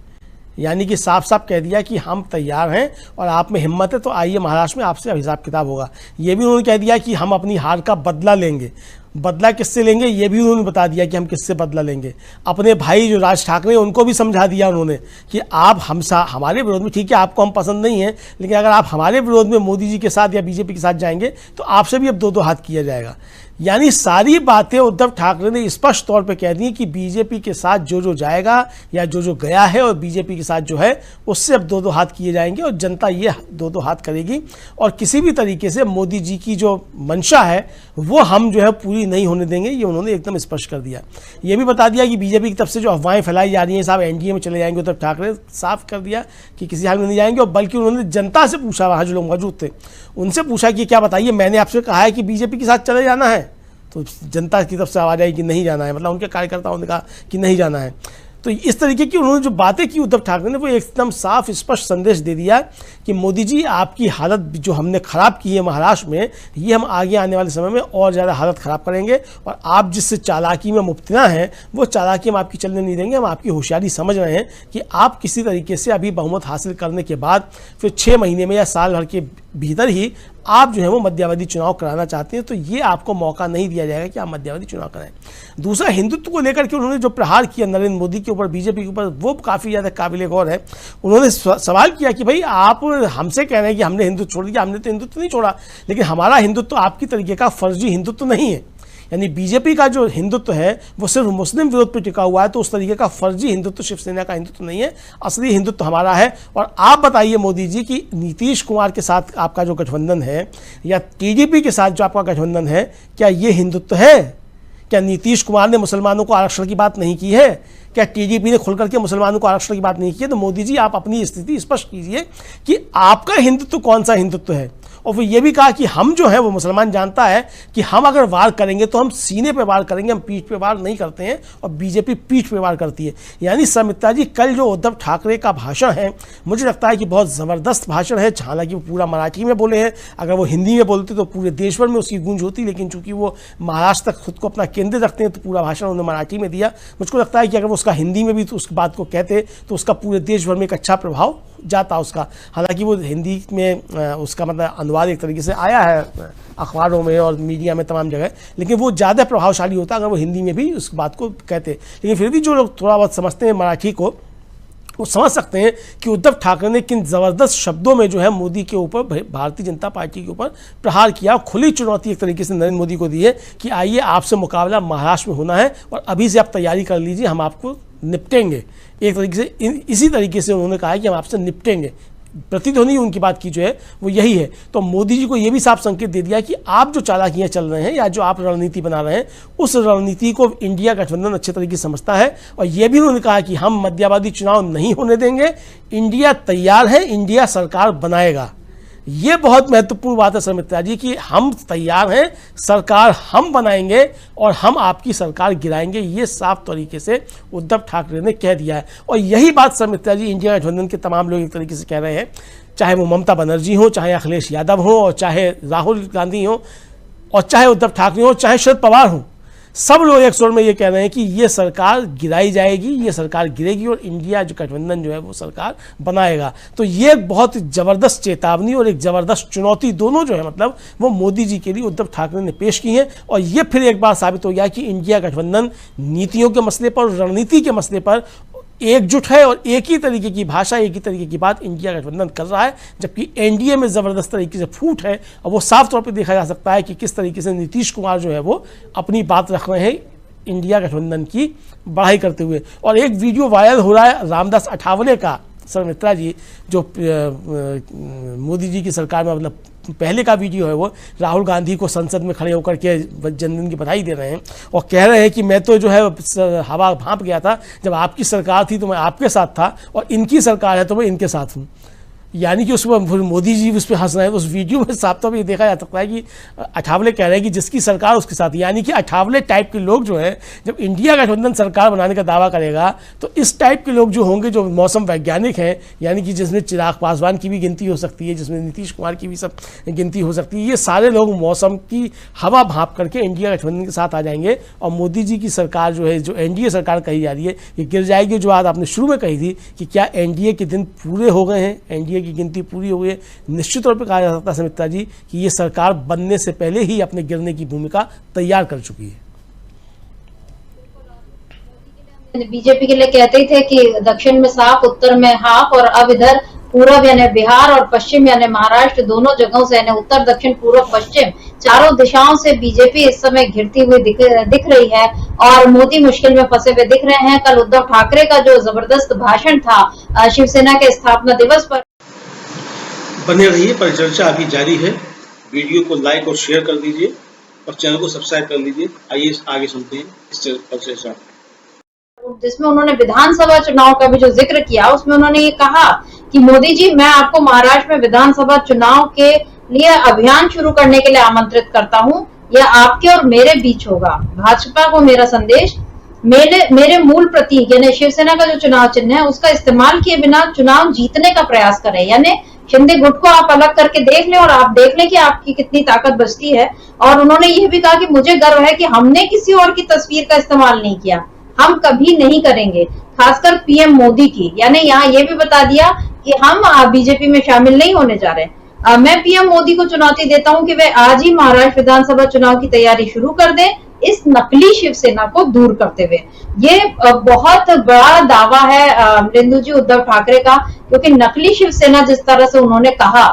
यानी कि साफ साफ कह दिया कि हम तैयार हैं और आप में हिम्मत है तो आइए महाराष्ट्र में आपसे हिसाब किताब होगा। ये भी उन्होंने कह दिया कि हम अपनी हार का बदला लेंगे। बदला किससे लेंगे ये भी उन्होंने बता दिया कि हम किससे बदला लेंगे। अपने भाई जो राज ठाकरे उनको भी समझा दिया उन्होंने कि आप हमारे विरोध में, ठीक है आपको हम पसंद नहीं है, लेकिन अगर आप हमारे विरोध में मोदी जी के साथ या बीजेपी के साथ जाएंगे तो आपसे भी अब दो दो हाथ किया जाएगा। यानी सारी बातें उद्धव ठाकरे ने स्पष्ट तौर पे कह दी कि बीजेपी के साथ जो जो जाएगा या जो जो गया है और बीजेपी के साथ जो है उससे अब दो दो हाथ किए जाएंगे और जनता ये दो दो हाथ करेगी और किसी भी तरीके से मोदी जी की जो मंशा है वो हम जो है पूरी नहीं होने देंगे। ये उन्होंने एकदम स्पष्ट कर दिया। ये भी बता दिया कि बीजेपी की तरफ से जो अफवाहें फैलाई जा रही हैं साहब एनडीए में चले जाएंगे, उद्धव ठाकरे साफ कर दिया कि किसी हाल में नहीं जाएंगे। और बल्कि उन्होंने जनता से पूछा, वहाँ जो लोग मौजूद थे उनसे पूछा कि क्या बताइए, मैंने आपसे कहा है कि बीजेपी के साथ चले जाना है, तो जनता की तरफ से आवाज़ आई कि नहीं जाना है, मतलब उनके कार्यकर्ताओं ने कहा कि नहीं जाना है। तो इस तरीके की उन्होंने जो बातें की उद्धव ठाकरे ने, वो एकदम साफ स्पष्ट संदेश दे दिया कि मोदी जी आपकी हालत जो हमने ख़राब की है महाराष्ट्र में, ये हम आगे आने वाले समय में और ज़्यादा हालत ख़राब करेंगे और आप जिससे चालाकी में मुब्तला हैं वो चालाकी हम आपकी चलने नहीं देंगे। हम आपकी होशियारी समझ रहे हैं कि आप किसी तरीके से अभी बहुमत हासिल करने के बाद फिर 6 महीने में या साल भर के भीतर ही आप जो है वो मध्यावधि चुनाव कराना चाहते हैं, तो ये आपको मौका नहीं दिया जाएगा कि आप मध्यावधि चुनाव कराएं। दूसरा, हिंदुत्व को लेकर के उन्होंने जो प्रहार किया नरेंद्र मोदी के ऊपर, बीजेपी के ऊपर, वो काफ़ी ज़्यादा काबिल गौर है। उन्होंने सवाल किया कि भाई आप हमसे कह रहे हैं कि हमने हिंदुत्व छोड़ दिया, हमने तो हिंदुत्व नहीं छोड़ा, लेकिन हमारा हिंदुत्व आपकी तरीके का फर्जी हिंदुत्व नहीं है। यानी बीजेपी का जो हिंदुत्व है वो सिर्फ मुस्लिम विरोध पर टिका हुआ है, तो उस तरीके का फर्जी हिंदुत्व शिवसेना का हिंदुत्व नहीं है, असली हिंदुत्व हमारा है। और आप बताइए मोदी जी कि नीतीश कुमार के साथ आपका जो गठबंधन है या टीडीपी के साथ जो आपका गठबंधन है, क्या ये हिंदुत्व है? क्या नीतीश कुमार ने मुसलमानों को आरक्षण की बात नहीं की है? क्या टीडीपी ने खुल करके मुसलमानों को आरक्षण की बात नहीं की है? तो मोदी जी आप अपनी स्थिति स्पष्ट कीजिए कि आपका हिंदुत्व कौन सा हिंदुत्व है। और फिर ये भी कहा कि हम जो है वो मुसलमान जानता है कि हम अगर वार करेंगे तो हम सीने पे वार करेंगे, हम पीठ पे वार नहीं करते हैं, और बीजेपी पीठ पे वार करती है। यानी समिता जी कल जो उद्धव ठाकरे का भाषण है, मुझे लगता है कि बहुत ज़बरदस्त भाषण है। हालांकि वो पूरा मराठी में बोले हैं, अगर वो हिंदी में बोलते तो पूरे देश भर में उसकी गूंज होती, लेकिन चूंकि वो महाराष्ट्र तक खुद को अपना केंद्र रखते हैं तो पूरा भाषण उन्होंने मराठी में दिया। मुझको लगता है कि अगर वो उसका हिंदी में भी तो उस बात को कहते तो उसका पूरे देश भर में एक अच्छा प्रभाव जाता उसका। हालांकि वो हिंदी में उसका मतलब अनुवाद एक तरीके से आया है अखबारों में और मीडिया में तमाम जगह, लेकिन वो ज़्यादा प्रभावशाली होता अगर वो हिंदी में भी उस बात को कहते। लेकिन फिर भी जो लोग थोड़ा बहुत समझते हैं मराठी को, वो समझ सकते हैं कि उद्धव ठाकरे ने किन ज़बरदस्त शब्दों में जो है मोदी के ऊपर, भारतीय जनता पार्टी के ऊपर प्रहार किया। खुली चुनौती एक तरीके से नरेंद्र मोदी को दी है कि आइए आपसे मुकाबला महाराष्ट्र में होना है और अभी से आप तैयारी कर लीजिए, हम आपको निपटेंगे। एक तरीके से इसी तरीके से उन्होंने कहा है कि हम आपसे निपटेंगे, प्रतिध्वनि उनकी बात की जो है वो यही है। तो मोदी जी को ये भी साफ संकेत दे दिया कि आप जो चालाकियां चल रहे हैं या जो आप रणनीति बना रहे हैं, उस रणनीति को इंडिया गठबंधन अच्छे तरीके से समझता है। और ये भी उन्होंने कहा कि हम मध्यावधि चुनाव नहीं होने देंगे, इंडिया तैयार है, इंडिया सरकार बनाएगा। ये बहुत महत्वपूर्ण बात है सुमित्रा जी कि हम तैयार हैं, सरकार हम बनाएंगे और हम आपकी सरकार गिराएंगे। ये साफ तरीके से उद्धव ठाकरे ने कह दिया है। और यही बात सुमित्रा जी इंडिया गठबंधन के तमाम लोग एक तरीके से कह रहे हैं, चाहे वो ममता बनर्जी हो, चाहे अखिलेश यादव हो, और चाहे राहुल गांधी हो, और चाहे उद्धव ठाकरे हो, चाहे शरद पवार हो। सब लोग एक स्वर में ये कह रहे हैं कि ये सरकार गिराई जाएगी, ये सरकार गिरेगी और इंडिया जो गठबंधन जो है वो सरकार बनाएगा। तो ये एक बहुत ज़बरदस्त चेतावनी और एक ज़बरदस्त चुनौती दोनों जो है मतलब वो मोदी जी के लिए उद्धव ठाकरे ने पेश की है। और ये फिर एक बार साबित हो गया कि इंडिया गठबंधन नीतियों के मसले पर, रणनीति के मसले पर एकजुट है और एक ही तरीके की भाषा, एक ही तरीके की बात इंडिया गठबंधन कर रहा है। जबकि एनडीए में ज़बरदस्त तरीके से फूट है और वो साफ तौर पे देखा जा सकता है कि किस तरीके से नीतीश कुमार जो है वो अपनी बात रख रहे हैं इंडिया गठबंधन की बढ़ाई करते हुए। और एक वीडियो वायरल हो रहा है रामदास अठावले का, सुमित्रा जी, जो मोदी जी की सरकार में मतलब पहले का वीडियो है, वो राहुल गांधी को संसद में खड़े होकर के जन्मदिन की बधाई दे रहे हैं और कह रहे हैं कि मैं तो जो है हवा भांप गया था, जब आपकी सरकार थी तो मैं आपके साथ था और इनकी सरकार है तो मैं इनके साथ हूँ। यानी कि उस पर मोदी जी उस पर हंस रहे हैं। उस वीडियो में साफ तौर पर देखा जा सकता है कि अठावले कह रहे हैं कि जिसकी सरकार उसके साथ, यानी कि अठावले टाइप के लोग जो है जब इंडिया गठबंधन सरकार बनाने का दावा करेगा तो इस टाइप के लोग जो होंगे, जो मौसम वैज्ञानिक हैं, यानी कि जिसमें चिराग पासवान की भी गिनती हो सकती है, जिसमें नीतीश कुमार की भी सब गिनती हो सकती है, ये सारे लोग मौसम की हवा भाप करके इंडिया गठबंधन के साथ आ जाएंगे और मोदी जी की सरकार जो है, जो एनडीए सरकार कही जा रही है, ये गिर जाएगी। जो बात आपने शुरू में कही थी कि क्या एनडीए के दिन पूरे हो गए हैं, एनडीए की गिनती पूरी हो गई है, निश्चित तौर पर कहा जा सकता है सुमित्रा जी कि ये सरकार बनने से पहले ही अपने गिरने की भूमिका तैयार कर चुकी है। बीजेपी के लिए कहते ही थे कि दक्षिण में साफ, उत्तर में हाफ, और अब इधर पूर्व यानी बिहार और पश्चिम यानी महाराष्ट्र, दोनों जगहों से यानी उत्तर, दक्षिण, पूर्व, पश्चिम, चारों दिशाओं से बीजेपी इस समय घिरती हुई दिख रही है और मोदी मुश्किल में फंसे हुए दिख रहे हैं। कल उद्धव ठाकरे का जो जबरदस्त भाषण था शिवसेना के स्थापना दिवस पर। बने रहिए, परिचर्चा अभी जारी है। वीडियो को लाइक और शेयर कर दीजिए और चैनल को सब्सक्राइब कर लीजिए। आइए आगे सुनते हैं इस परिचर्चा, जिसमें उन्होंने विधानसभा चुनाव का भी जो जिक्र किया, उसमें उन्होंने ये कहा कि मोदी जी, मैं आपको महाराष्ट्र में विधानसभा चुनाव के लिए अभियान शुरू करने के लिए आमंत्रित करता हूं। यह आपके और मेरे बीच होगा। भाजपा को मेरा संदेश, मेरे मूल प्रतीक यानी शिवसेना का जो चुनाव चिन्ह है उसका इस्तेमाल किए बिना चुनाव जीतने का प्रयास करें। यानी शिंदे गुट को आप अलग करके देख लें और आप देख लें कि आपकी कितनी ताकत बचती है। और उन्होंने यह भी कहा कि मुझे गर्व है कि हमने किसी और की तस्वीर का इस्तेमाल नहीं किया, हम कभी नहीं करेंगे, खासकर पीएम मोदी की। यानी यहाँ ये भी बता दिया कि हम बीजेपी में शामिल नहीं होने जा रहे। मैं पीएम मोदी को चुनौती देता हूं कि वे आज ही महाराष्ट्र विधानसभा चुनाव की तैयारी शुरू कर दें, इस नकली शिवसेना को दूर करते हुए। ये बहुत बड़ा दावा है अमरेंदु जी उद्धव ठाकरे का, क्योंकि नकली शिवसेना जिस तरह से उन्होंने कहा,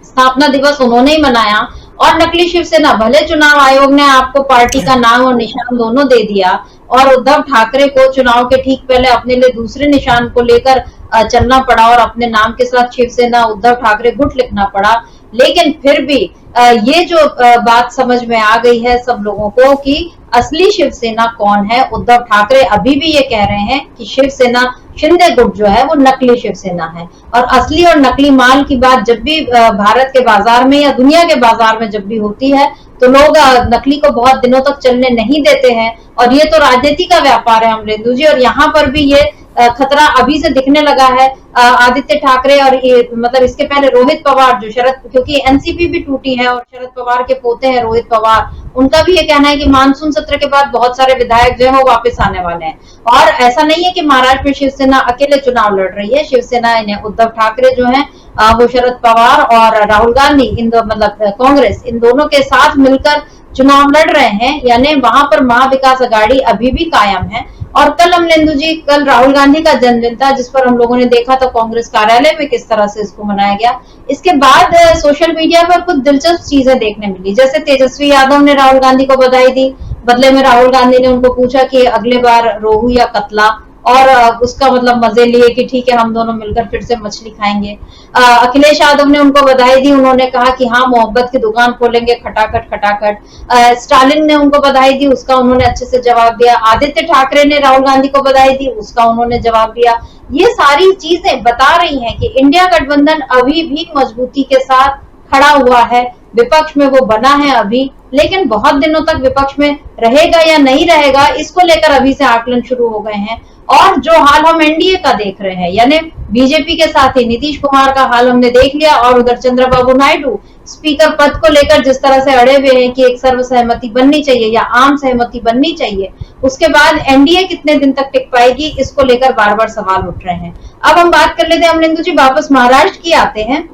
स्थापना दिवस उन्होंने ही मनाया और नकली शिवसेना, भले चुनाव आयोग ने आपको पार्टी का नाम और निशान दोनों दे दिया और उद्धव ठाकरे को चुनाव के ठीक पहले अपने लिए दूसरे निशान को लेकर चलना पड़ा और अपने नाम के साथ शिवसेना उद्धव ठाकरे गुट लिखना पड़ा, लेकिन फिर भी ये जो बात समझ में आ गई है सब लोगों को कि असली शिवसेना कौन है। उद्धव ठाकरे अभी भी ये कह रहे हैं कि शिवसेना, शिंदे गुट जो है वो नकली शिवसेना है। और असली और नकली माल की बात जब भी भारत के बाजार में या दुनिया के बाजार में जब भी होती है तो लोग नकली को बहुत दिनों तक चलने नहीं देते हैं। और ये तो राजनीति का व्यापार है अमरेंदु जी, और यहाँ पर भी ये खतरा अभी से दिखने लगा है। आदित्य ठाकरे और मतलब इसके पहले रोहित पवार जो क्योंकि एनसीपी भी टूटी है और शरद पवार के पोते हैं रोहित पवार, उनका भी ये कहना है कि मानसून सत्र के बाद बहुत सारे विधायक जो है वो वापस आने वाले हैं। और ऐसा नहीं है कि महाराष्ट्र में शिवसेना अकेले चुनाव लड़ रही है। शिवसेना इन्हें उद्धव ठाकरे जो है वो शरद पवार और राहुल गांधी, इन दो मतलब कांग्रेस, इन दोनों के साथ मिलकर चुनाव लड़ रहे हैं। यानी वहां पर महाविकास अघाड़ी अभी भी कायम है। और कल अमरेंदु जी, कल राहुल गांधी का जन्मदिन था जिस पर हम लोगों ने देखा था कांग्रेस कार्यालय में किस तरह से इसको मनाया गया। इसके बाद सोशल मीडिया पर कुछ दिलचस्प चीजें देखने मिली, जैसे तेजस्वी यादव ने राहुल गांधी को बधाई दी, बदले में राहुल गांधी ने उनको पूछा कि अगले बार रोहू या कतला, और उसका मतलब मजे लिए कि ठीक है हम दोनों मिलकर फिर से मछली खाएंगे। अखिलेश यादव ने उनको बधाई दी, उन्होंने कहा कि हाँ मोहब्बत की दुकान खोलेंगे खटाखट खटाखट। स्टालिन ने उनको बधाई दी, उसका उन्होंने अच्छे से जवाब दिया। आदित्य ठाकरे ने राहुल गांधी को बधाई दी, उसका उन्होंने जवाब दिया। ये सारी चीजें बता रही हैं कि इंडिया गठबंधन अभी भी मजबूती के साथ खड़ा हुआ है। विपक्ष में वो बना है अभी, लेकिन बहुत दिनों तक विपक्ष में रहेगा या नहीं रहेगा इसको लेकर अभी से आकलन शुरू हो गए हैं। और जो हाल हम एनडीए का देख रहे हैं, यानी बीजेपी के साथ ही नीतीश कुमार का हाल हमने देख लिया, और उधर चंद्रबाबू नायडू स्पीकर पद को लेकर जिस तरह से अड़े हुए हैं कि एक सर्वसहमति बननी चाहिए या आम सहमति बननी चाहिए, उसके बाद एनडीए कितने दिन तक टिक पाएगी इसको लेकर बार बार सवाल उठ रहे हैं। अब हम बात कर लेते हैं अमरिंदु जी, वापस महाराष्ट्र की आते हैं।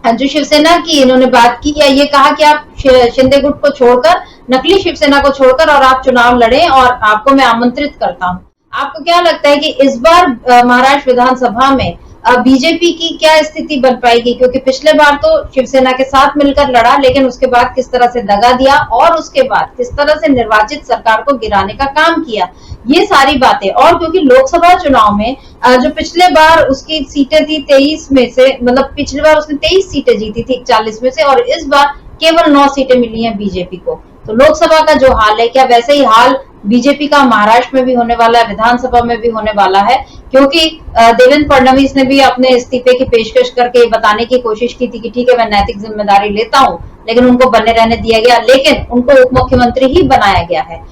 जो शिवसेना की इन्होंने बात की या ये कहा कि आप शिंदे गुट को छोड़कर, नकली शिवसेना को छोड़कर और आप चुनाव लड़ें और आपको मैं आमंत्रित करता हूं। आपको क्या लगता है कि इस बार महाराष्ट्र विधानसभा में बीजेपी की क्या स्थिति बन पाएगी? क्योंकि पिछले बार तो शिवसेना के साथ मिलकर लड़ा, लेकिन उसके बाद किस तरह से दगा दिया और उसके बाद किस तरह से निर्वाचित सरकार को गिराने का काम किया, ये सारी बातें। और क्योंकि लोकसभा चुनाव में जो पिछले बार उसकी सीटें थी 23 में से, मतलब पिछली बार उसने 23 सीटें जीती थी 40 में से, और इस बार केवल 9 सीटें मिली हैं बीजेपी को। तो लोकसभा का जो हाल है, क्या वैसे ही हाल बीजेपी का महाराष्ट्र में भी होने वाला है, विधानसभा में भी होने वाला है? क्योंकि देवेंद्र फडणवीस ने भी अपने इस्तीफे की पेशकश करके बताने की कोशिश की थी कि ठीक है मैं नैतिक जिम्मेदारी लेता हूं, लेकिन उनको बने रहने दिया गया, लेकिन उनको उप मुख्यमंत्री ही बनाया गया है।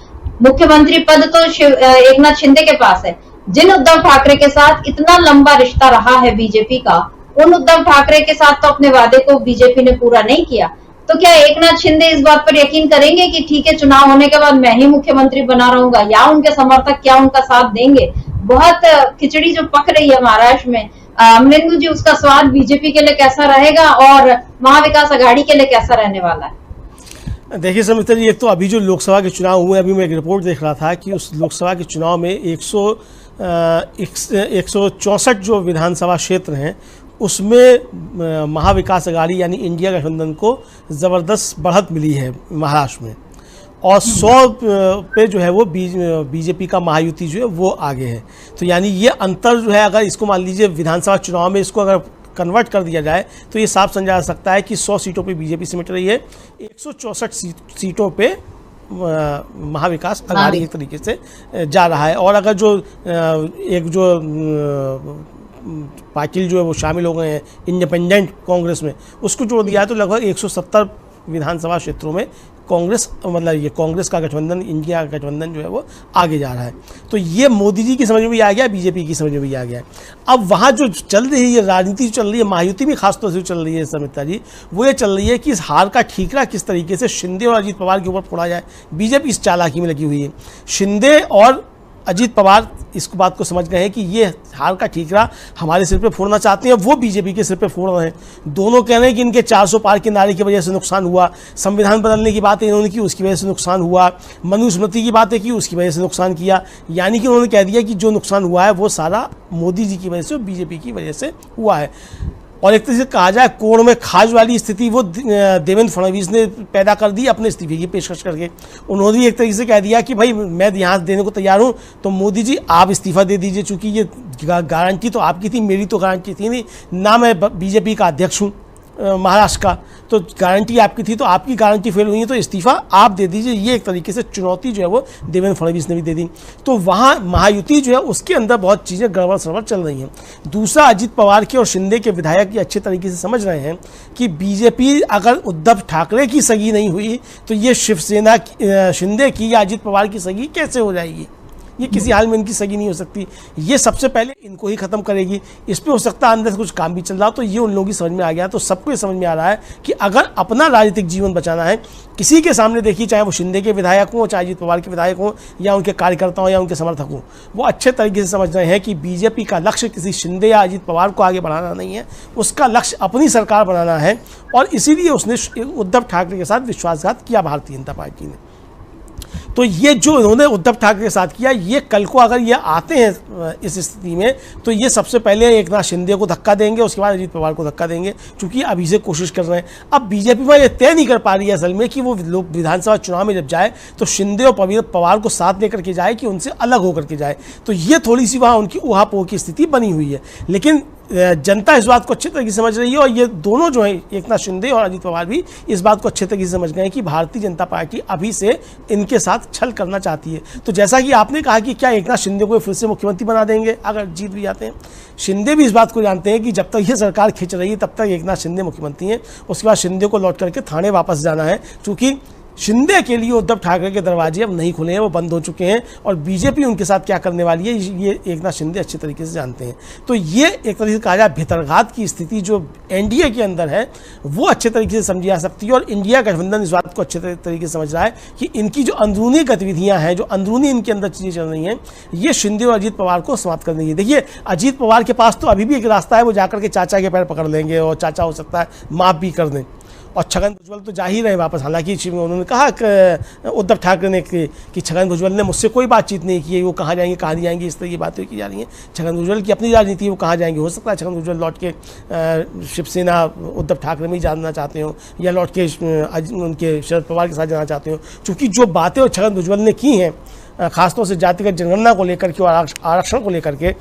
मुख्यमंत्री पद तो एकनाथ शिंदे के पास है। जिन उद्धव ठाकरे के साथ इतना लंबा रिश्ता रहा है बीजेपी का, उन उद्धव ठाकरे के साथ तो अपने वादे को बीजेपी ने पूरा नहीं किया। तो क्या एकनाथ शिंदे इस बात पर यकीन करेंगे कि ठीक है चुनाव होने के बाद मैं ही मुख्यमंत्री बना रहूंगा, या उनके समर्थक क्या उनका साथ देंगे? बहुत खिचड़ी जो पक रही है महाराष्ट्र में, अमरिंदु जी, उसका स्वाद बीजेपी के लिए कैसा रहेगा और महाविकास आघाड़ी के लिए कैसा रहने वाला है? देखिए समिता जी, एक तो अभी जो लोकसभा के चुनाव हुए, अभी मैं एक रिपोर्ट देख रहा था कि उस लोकसभा के चुनाव में 164 जो विधानसभा क्षेत्र हैं उसमें महाविकास आघाड़ी यानी इंडिया गठबंधन को ज़बरदस्त बढ़त मिली है महाराष्ट्र में, और 100 पे जो है वो बीजेपी का महायुति जो है वो आगे है। तो यानी ये अंतर जो है, अगर इसको मान लीजिए विधानसभा चुनाव में इसको अगर कन्वर्ट कर दिया जाए तो ये साफ समझा जा सकता है कि 100 सीटों पे बीजेपी सिमट रही है, 164 सीटों पे महाविकास आघाड़ी एक तरीके से जा रहा है। और अगर जो एक जो पाटिल जो है वो शामिल हो गए हैं इंडिपेंडेंट कांग्रेस में, उसको जोड़ दिया है तो लगभग 170 विधानसभा क्षेत्रों में कांग्रेस, मतलब ये कांग्रेस का गठबंधन, इंडिया का गठबंधन जो है वो आगे जा रहा है। तो ये मोदी जी की समझ में भी आ गया, बीजेपी की समझ में भी आ गया। अब वहाँ जो चल रही है राजनीति चल रही है, महायुति भी खासतौर से चल रही है समिता जी, वो ये चल रही है कि इस हार का ठीकरा किस तरीके से शिंदे और अजीत पवार के ऊपर फोड़ा जाए। बीजेपी इस चालाकी में लगी हुई है। शिंदे और अजीत पवार इस बात को समझ गए हैं कि ये हार का ठीकरा हमारे सिर पे फोड़ना चाहते हैं, वो बीजेपी के सिर पे फोड़ रहे हैं। दोनों कह रहे हैं कि इनके 400 पार के नारे की वजह से नुकसान हुआ, संविधान बदलने की बातें इन्होंने की उसकी वजह से नुकसान हुआ, मनुस्मृति की बातें की उसकी वजह से नुकसान किया। यानी कि उन्होंने कह दिया कि जो नुकसान हुआ है वो सारा मोदी जी की वजह से, बीजेपी की वजह से हुआ है। और एक तरह से कहा जाए कोण में खाज वाली स्थिति वो देवेंद्र फडणवीस ने पैदा कर दी अपने इस्तीफे की पेशकश करके। उन्होंने एक तरीके से कह दिया कि भाई मैं यहाँ देने को तैयार हूँ, तो मोदी जी आप इस्तीफा दे दीजिए, चूँकि ये गारंटी तो आपकी थी, मेरी तो गारंटी थी नहीं ना, मैं बीजेपी का अध्यक्ष हूँ महाराष्ट्र का, तो गारंटी आपकी थी, तो आपकी गारंटी फेल हुई है तो इस्तीफा आप दे दीजिए। ये एक तरीके से चुनौती जो है वो देवेंद्र फडणवीस ने भी दे दी। तो वहाँ महायुति जो है उसके अंदर बहुत चीज़ें गड़बड़ सड़बड़ चल रही हैं। दूसरा, अजीत पवार के और शिंदे के विधायक ये अच्छे तरीके से समझ रहे हैं कि बीजेपी अगर उद्धव ठाकरे की सगी नहीं हुई तो ये शिवसेना शिंदे की या अजीत पवार की सगी कैसे हो जाएगी? ये किसी हाल में इनकी सगी नहीं हो सकती। ये सबसे पहले इनको ही खत्म करेगी। इस पर हो सकता है अंदर से कुछ काम भी चल रहा हो, तो ये उन लोगों की समझ में आ गया। तो सबको ये समझ में आ रहा है कि अगर अपना राजनीतिक जीवन बचाना है, किसी के सामने देखिए, चाहे वो शिंदे के विधायक हों, चाहे अजीत पवार के विधायक हों, या उनके कार्यकर्ता हों या उनके समर्थक हों, वो अच्छे तरीके से समझ रहे हैं कि बीजेपी का लक्ष्य किसी शिंदे या अजीत पवार को आगे बढ़ाना नहीं है, उसका लक्ष्य अपनी सरकार बनाना है। और इसीलिए उसने उद्धव ठाकरे के साथ विश्वासघात किया भारतीय जनता पार्टी ने। तो ये जो इन्होंने उद्धव ठाकरे के साथ किया, ये कल को अगर ये आते हैं इस स्थिति में, तो ये सबसे पहले एकनाथ शिंदे को धक्का देंगे, उसके बाद अजीत पवार को धक्का देंगे, क्योंकि अभी से कोशिश कर रहे हैं। अब बीजेपी में ये तय नहीं कर पा रही है असल में कि वो लोग विधानसभा चुनाव में जब जाए तो शिंदे और पवार को साथ लेकर के जाए कि उनसे अलग होकर के जाए। तो ये थोड़ी सी वहाँ उनकी उहापोह की स्थिति बनी हुई है। लेकिन जनता इस बात को अच्छी तरीके से समझ रही है, और ये दोनों जो हैं, एकनाथ शिंदे और अजीत पवार भी इस बात को अच्छे तरीके से समझ गए हैं कि भारतीय जनता पार्टी अभी से इनके साथ छल करना चाहती है। तो जैसा कि आपने कहा कि क्या एकनाथ शिंदे को फिर से मुख्यमंत्री बना देंगे अगर जीत भी जाते हैं, शिंदे भी इस बात को जानते हैं कि जब तक ये सरकार खिंच रही है तब तक एकनाथ शिंदे मुख्यमंत्री हैं, उसके बाद शिंदे को लौट करके थाने वापस जाना है, क्योंकि शिंदे के लिए उद्धव ठाकरे के दरवाजे अब नहीं खुले हैं, वो बंद हो चुके हैं, और बीजेपी उनके साथ क्या करने वाली है ये एकनाथ शिंदे अच्छे तरीके से जानते हैं। तो ये एक तरीके से कहा जाए भितरघात की स्थिति जो एनडीए के अंदर है वो अच्छे तरीके से समझी जा सकती है, और इंडिया गठबंधन इस बात को अच्छे तरीके से समझ रहा है कि इनकी जो अंदरूनी गतिविधियां हैं, जो अंदरूनी इनके अंदर चीज़ें चल रही हैं, ये शिंदे और अजीत पवार को समाप्त करनी है। देखिए, अजीत पवार के पास तो अभी भी एक रास्ता है, वो जाकर के चाचा के पैर पकड़ लेंगे और चाचा हो सकता है माफ़ भी कर दें, और छगन भुजबल तो जा ही रहे वापस। हालांकि उन्होंने कहा कि उद्धव ठाकरे ने कि छगन भुजबल ने मुझसे कोई बातचीत नहीं की है, वो कहाँ जाएंगे कहाँ नहीं जाएंगे, इस तरह की बातें की जा रही हैं। छगन भुजबल की अपनी राजनीति है, वो कहाँ जाएंगे, हो सकता है छगन भुजबल लौट के शिवसेना उद्धव ठाकरे में ही जानना चाहते हो, या लौट के उनके शरद पवार के साथ जाना चाहते हो, क्योंकि जो बातें छगन भुजबल ने की हैं खासतौर से जातिगत जनगणना को लेकर के और आरक्षण को लेकर के,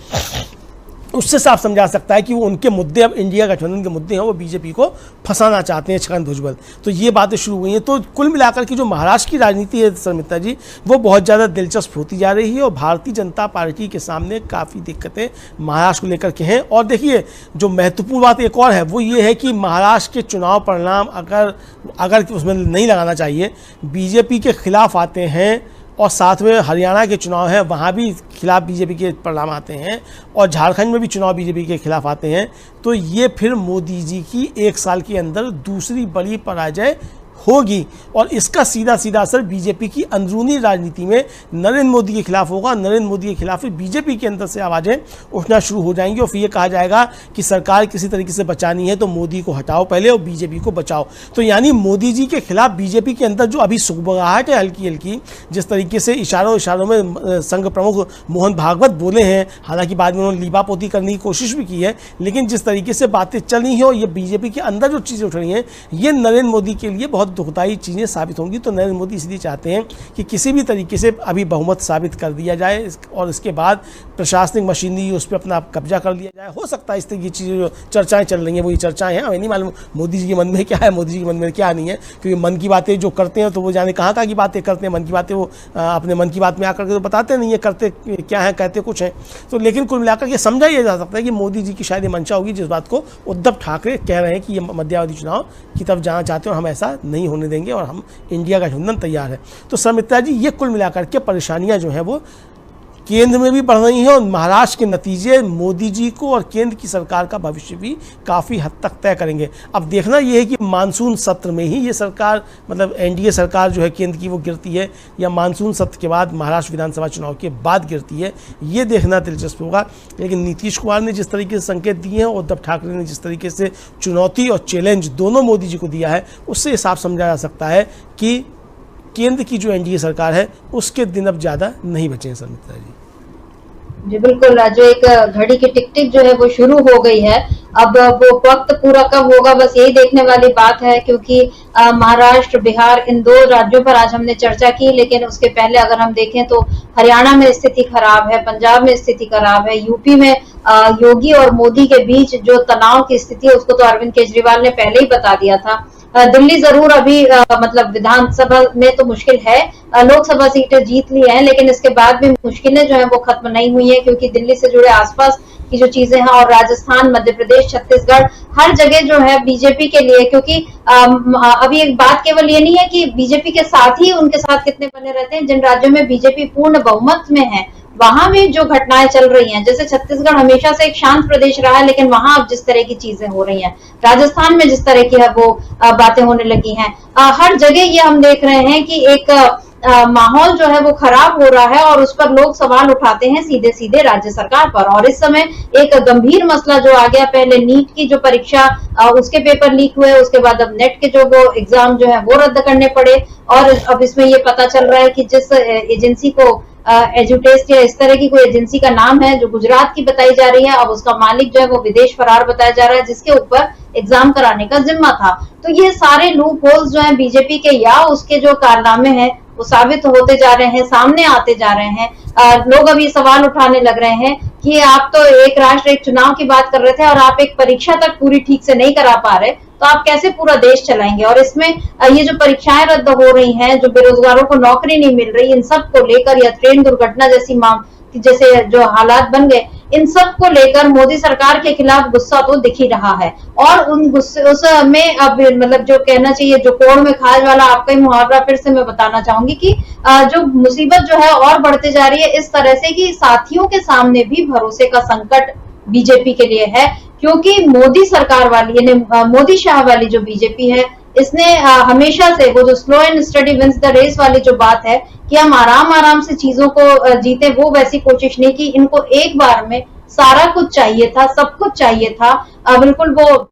उससे साफ समझा सकता है कि वो उनके मुद्दे, अब इंडिया गठबंधन के मुद्दे हैं, वो बीजेपी को फंसाना चाहते हैं छगन भुजबल। तो ये बातें शुरू हुई हैं। तो कुल मिलाकर की जो महाराष्ट्र की राजनीति है शर्मिष्ठा जी, वो बहुत ज़्यादा दिलचस्प होती जा रही है, और भारतीय जनता पार्टी के सामने काफ़ी दिक्कतें महाराष्ट्र को लेकर के हैं। और देखिए, जो महत्वपूर्ण बात एक और है वो ये है कि महाराष्ट्र के चुनाव परिणाम अगर उसमें नहीं लगाना चाहिए, बीजेपी के खिलाफ आते हैं, और साथ में हरियाणा के चुनाव हैं वहाँ भी खिलाफ बीजेपी के परिणाम आते हैं, और झारखंड में भी चुनाव बीजेपी के खिलाफ आते हैं, तो ये फिर मोदी जी की 1 साल के अंदर दूसरी बड़ी पराजय होगी, और इसका सीधा सीधा असर बीजेपी की अंदरूनी राजनीति में नरेंद्र मोदी के खिलाफ होगा। नरेंद्र मोदी के खिलाफ बीजेपी के अंदर से आवाज़ें उठना शुरू हो जाएंगी, और फिर ये कहा जाएगा कि सरकार किसी तरीके से बचानी है तो मोदी को हटाओ पहले और बीजेपी को बचाओ। तो यानी मोदी जी के खिलाफ बीजेपी के अंदर जो अभी सुगबगाहट है हल्की हल्की, जिस तरीके से इशारों में संघ प्रमुख मोहन भागवत बोले हैं, हालांकि बाद में उन्होंने लीपापोती करने की कोशिश भी की है, लेकिन जिस तरीके से बातें चल रही हैं और ये बीजेपी के अंदर जो चीज़ें उठ रही हैं, ये नरेंद्र मोदी के लिए बहुत दुखदायी चीज़ें साबित होंगी। तो नरेंद्र मोदी इसलिए चाहते हैं कि किसी भी तरीके से अभी बहुमत साबित कर दिया जाए, और इसके बाद प्रशासनिक मशीनरी उस पर अपना कब्जा कर लिया जाए। हो सकता है इस तरह की चीज़ें चर्चाएं चल रही हैं, वो ये चर्चाएं हैं, हमें नहीं मालूम मोदी जी के मन में क्या है, मोदी जी के मन में क्या नहीं है, क्योंकि मन की बातें जो करते हैं तो वो जाने कहाँ की बातें करते हैं, मन की बातें वो अपने मन की बात में आकर के तो बताते नहीं है, करते क्या है, कहते कुछ हैं। तो लेकिन कुल मिलाकर ये समझा यह जा सकता है कि मोदी जी की शायद ये मंशा होगी, जिस बात को उद्धव ठाकरे कह रहे हैं कि ये मध्यावधि चुनाव की तरफ जाना चाहते हैं, और हम ऐसा नहीं होने देंगे, और हम इंडिया गठबंधन तैयार है। तो शर्मिष्ठा जी, ये कुल मिलाकर के परेशानियां जो है वो केंद्र में भी बढ़ रही हैं, और महाराष्ट्र के नतीजे मोदी जी को और केंद्र की सरकार का भविष्य भी काफ़ी हद तक तय करेंगे। अब देखना यह है कि मानसून सत्र में ही ये सरकार, मतलब एनडीए सरकार जो है केंद्र की, वो गिरती है, या मानसून सत्र के बाद महाराष्ट्र विधानसभा चुनाव के बाद गिरती है, ये देखना दिलचस्प होगा। लेकिन नीतीश कुमार ने जिस तरीके से संकेत दिए हैं, उद्धव ठाकरे ने जिस तरीके से चुनौती और चैलेंज दोनों मोदी जी को दिया है, उससे साफ समझा जा सकता है कि केंद्र की जो एनडीए सरकार है उसके दिन अब ज़्यादा नहीं बचे हैं। शर्मिष्ठा जी बिल्कुल, जो एक घड़ी की टिक टिक जो है वो शुरू हो गई है। अब वो वक्त पूरा कब होगा, बस यही देखने वाली बात है, क्योंकि महाराष्ट्र, बिहार, इन 2 राज्यों पर आज हमने चर्चा की, लेकिन उसके पहले अगर हम देखें तो हरियाणा में स्थिति खराब है, पंजाब में स्थिति खराब है, यूपी में योगी और मोदी के बीच जो तनाव की स्थिति है उसको तो अरविंद केजरीवाल ने पहले ही बता दिया था। दिल्ली जरूर अभी मतलब विधानसभा में तो मुश्किल है, लोकसभा सीटें जीत ली हैं, लेकिन इसके बाद भी मुश्किलें जो है वो खत्म नहीं हुई है, क्योंकि दिल्ली से जुड़े आसपास की जो चीजें हैं, और राजस्थान, मध्य प्रदेश, छत्तीसगढ़, हर जगह जो है बीजेपी के लिए, क्योंकि अभी एक बात केवल ये नहीं है कि बीजेपी के साथ ही उनके साथ कितने बने रहते हैं, जिन राज्यों में बीजेपी पूर्ण बहुमत में है वहां भी जो घटनाएं चल रही हैं, जैसे छत्तीसगढ़ हमेशा से एक शांत प्रदेश रहा है, लेकिन वहां अब जिस तरह की चीजें हो रही हैं, राजस्थान में जिस तरह की है वो बातें होने लगी हैं, हर जगह ये हम देख रहे हैं कि एक माहौल जो है वो खराब हो रहा है और उस पर लोग सवाल उठाते हैं सीधे सीधे राज्य सरकार पर। और इस समय एक गंभीर मसला जो आ गया, पहले नीट की जो परीक्षा उसके पेपर लीक हुए, उसके बाद अब नेट के जो वो एग्जाम जो है वो रद्द करने पड़े। और अब इसमें ये पता चल रहा है कि जिस एजेंसी को एजुटेस्ट या इस तरह की कोई एजेंसी का नाम है जो गुजरात की बताई जा रही है, अब उसका मालिक जो है वो विदेश फरार बताया जा रहा है, जिसके ऊपर एग्जाम कराने का जिम्मा था। तो ये सारे लूप होल्स जो है बीजेपी के या उसके जो कारनामे हैं वो साबित होते जा रहे हैं, सामने आते जा रहे हैं। लोग अब ये सवाल उठाने लग रहे हैं कि आप तो एक राष्ट्र एक चुनाव की बात कर रहे थे और आप एक परीक्षा तक पूरी ठीक से नहीं करा पा रहे, तो आप कैसे पूरा देश चलाएंगे। और इसमें ये जो परीक्षाएं रद्द हो रही हैं, जो बेरोजगारों को नौकरी नहीं मिल रही, इन सब को लेकर, या ट्रेन दुर्घटना जैसे जो हालात बन गए, इन सब को लेकर मोदी सरकार के खिलाफ गुस्सा तो दिख ही रहा है। और उन गुस्से में अब मतलब जो कहना चाहिए, जो कोड़ में खाज वाला आपका ही मुहावरा फिर से मैं बताना चाहूंगी कि जो मुसीबत जो है और बढ़ते जा रही है इस तरह से कि साथियों के सामने भी भरोसे का संकट बीजेपी के लिए है। क्योंकि मोदी सरकार वाली यानी मोदी शाह वाली जो बीजेपी है, इसने हमेशा से वो जो slow and steady wins the race वाली जो बात है कि हम आराम आराम से चीजों को जीते, वो वैसी कोशिश नहीं की। इनको एक बार में सारा कुछ चाहिए था, सब कुछ चाहिए था, बिल्कुल वो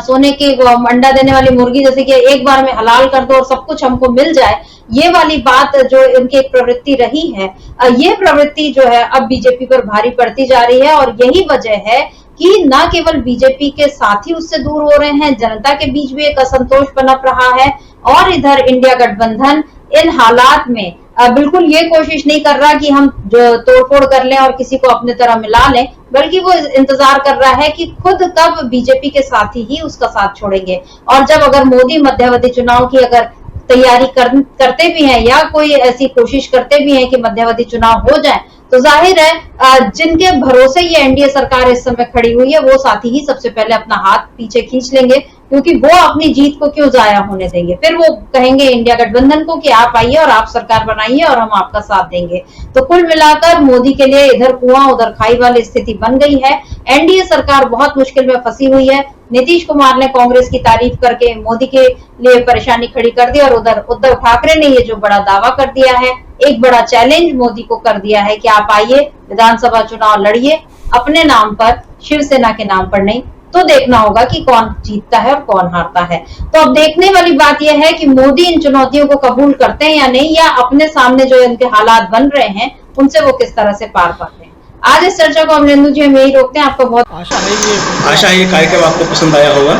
सोने की वो अंडा देने वाली मुर्गी जैसे कि एक बार में हलाल कर दो और सब कुछ हमको मिल जाए, ये वाली बात जो इनकी एक प्रवृत्ति रही है, ये प्रवृत्ति जो है अब बीजेपी पर भारी पड़ती जा रही है। और यही वजह है कि न केवल बीजेपी के साथी उससे दूर हो रहे हैं, जनता के बीच भी एक असंतोष पनप रहा है। और इधर इंडिया गठबंधन इन हालात में बिल्कुल ये कोशिश नहीं कर रहा कि हम जो तोड़फोड़ कर लें और किसी को अपने तरह मिला लें, बल्कि वो इंतजार कर रहा है कि खुद कब बीजेपी के साथी ही उसका साथ छोड़ेंगे। और जब अगर मोदी मध्यावधि चुनाव की अगर तैयारी करते भी हैं या कोई ऐसी कोशिश करते भी हैं कि मध्यावधि चुनाव हो जाए, तो जाहिर है जिनके भरोसे ये एनडीए सरकार इस समय खड़ी हुई है, वो साथी ही सबसे पहले अपना हाथ पीछे खींच लेंगे, क्योंकि वो अपनी जीत को क्यों जाया होने देंगे। फिर वो कहेंगे इंडिया गठबंधन को कि आप आइए और आप सरकार बनाइए और हम आपका साथ देंगे। तो कुल मिलाकर मोदी के लिए इधर कुआं उधर खाई वाली स्थिति बन गई है। एनडीए सरकार बहुत मुश्किल में फंसी हुई है। नीतीश कुमार ने कांग्रेस की तारीफ करके मोदी के लिए परेशानी खड़ी कर दी, और उधर उद्धव ठाकरे ने ये जो बड़ा दावा कर दिया है, एक बड़ा चैलेंज मोदी को कर दिया है कि आप आइए विधानसभा चुनाव लड़िए अपने नाम पर, शिवसेना के नाम पर नहीं। तो देखना होगा कि कौन जीतता है और कौन हारता है। तो अब देखने वाली बात यह है कि मोदी इन चुनौतियों को कबूल करते हैं या नहीं, या अपने सामने जो इनके हालात बन रहे हैं उनसे वो किस तरह से पार पाते हैं। आज इस चर्चा को अमरेंदु जी हम यही रोकते हैं। आपको बहुत आशा है ये कार्यक्रम आपको पसंद आया होगा।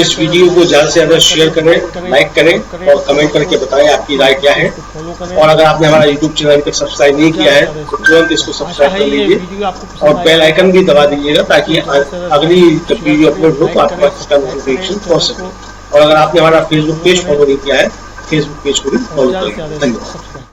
इस वीडियो को ज्यादा से ज्यादा शेयर करें, लाइक करें और कमेंट करके बताएं आपकी राय क्या है। और अगर आपने हमारा यूट्यूब चैनल तक सब्सक्राइब नहीं किया है तो तुरंत इसको सब्सक्राइब कर लीजिए और बेल आइकन भी दबा दीजिएगा, ताकि अगली जब वीडियो अपलोड हो तो आपके पास इसका नोटिफिकेशन पहुंच सके। और अगर आपने हमारा फेसबुक पेज फॉलो नहीं किया है, फेसबुक पेज को भी फॉलो करें। धन्यवाद।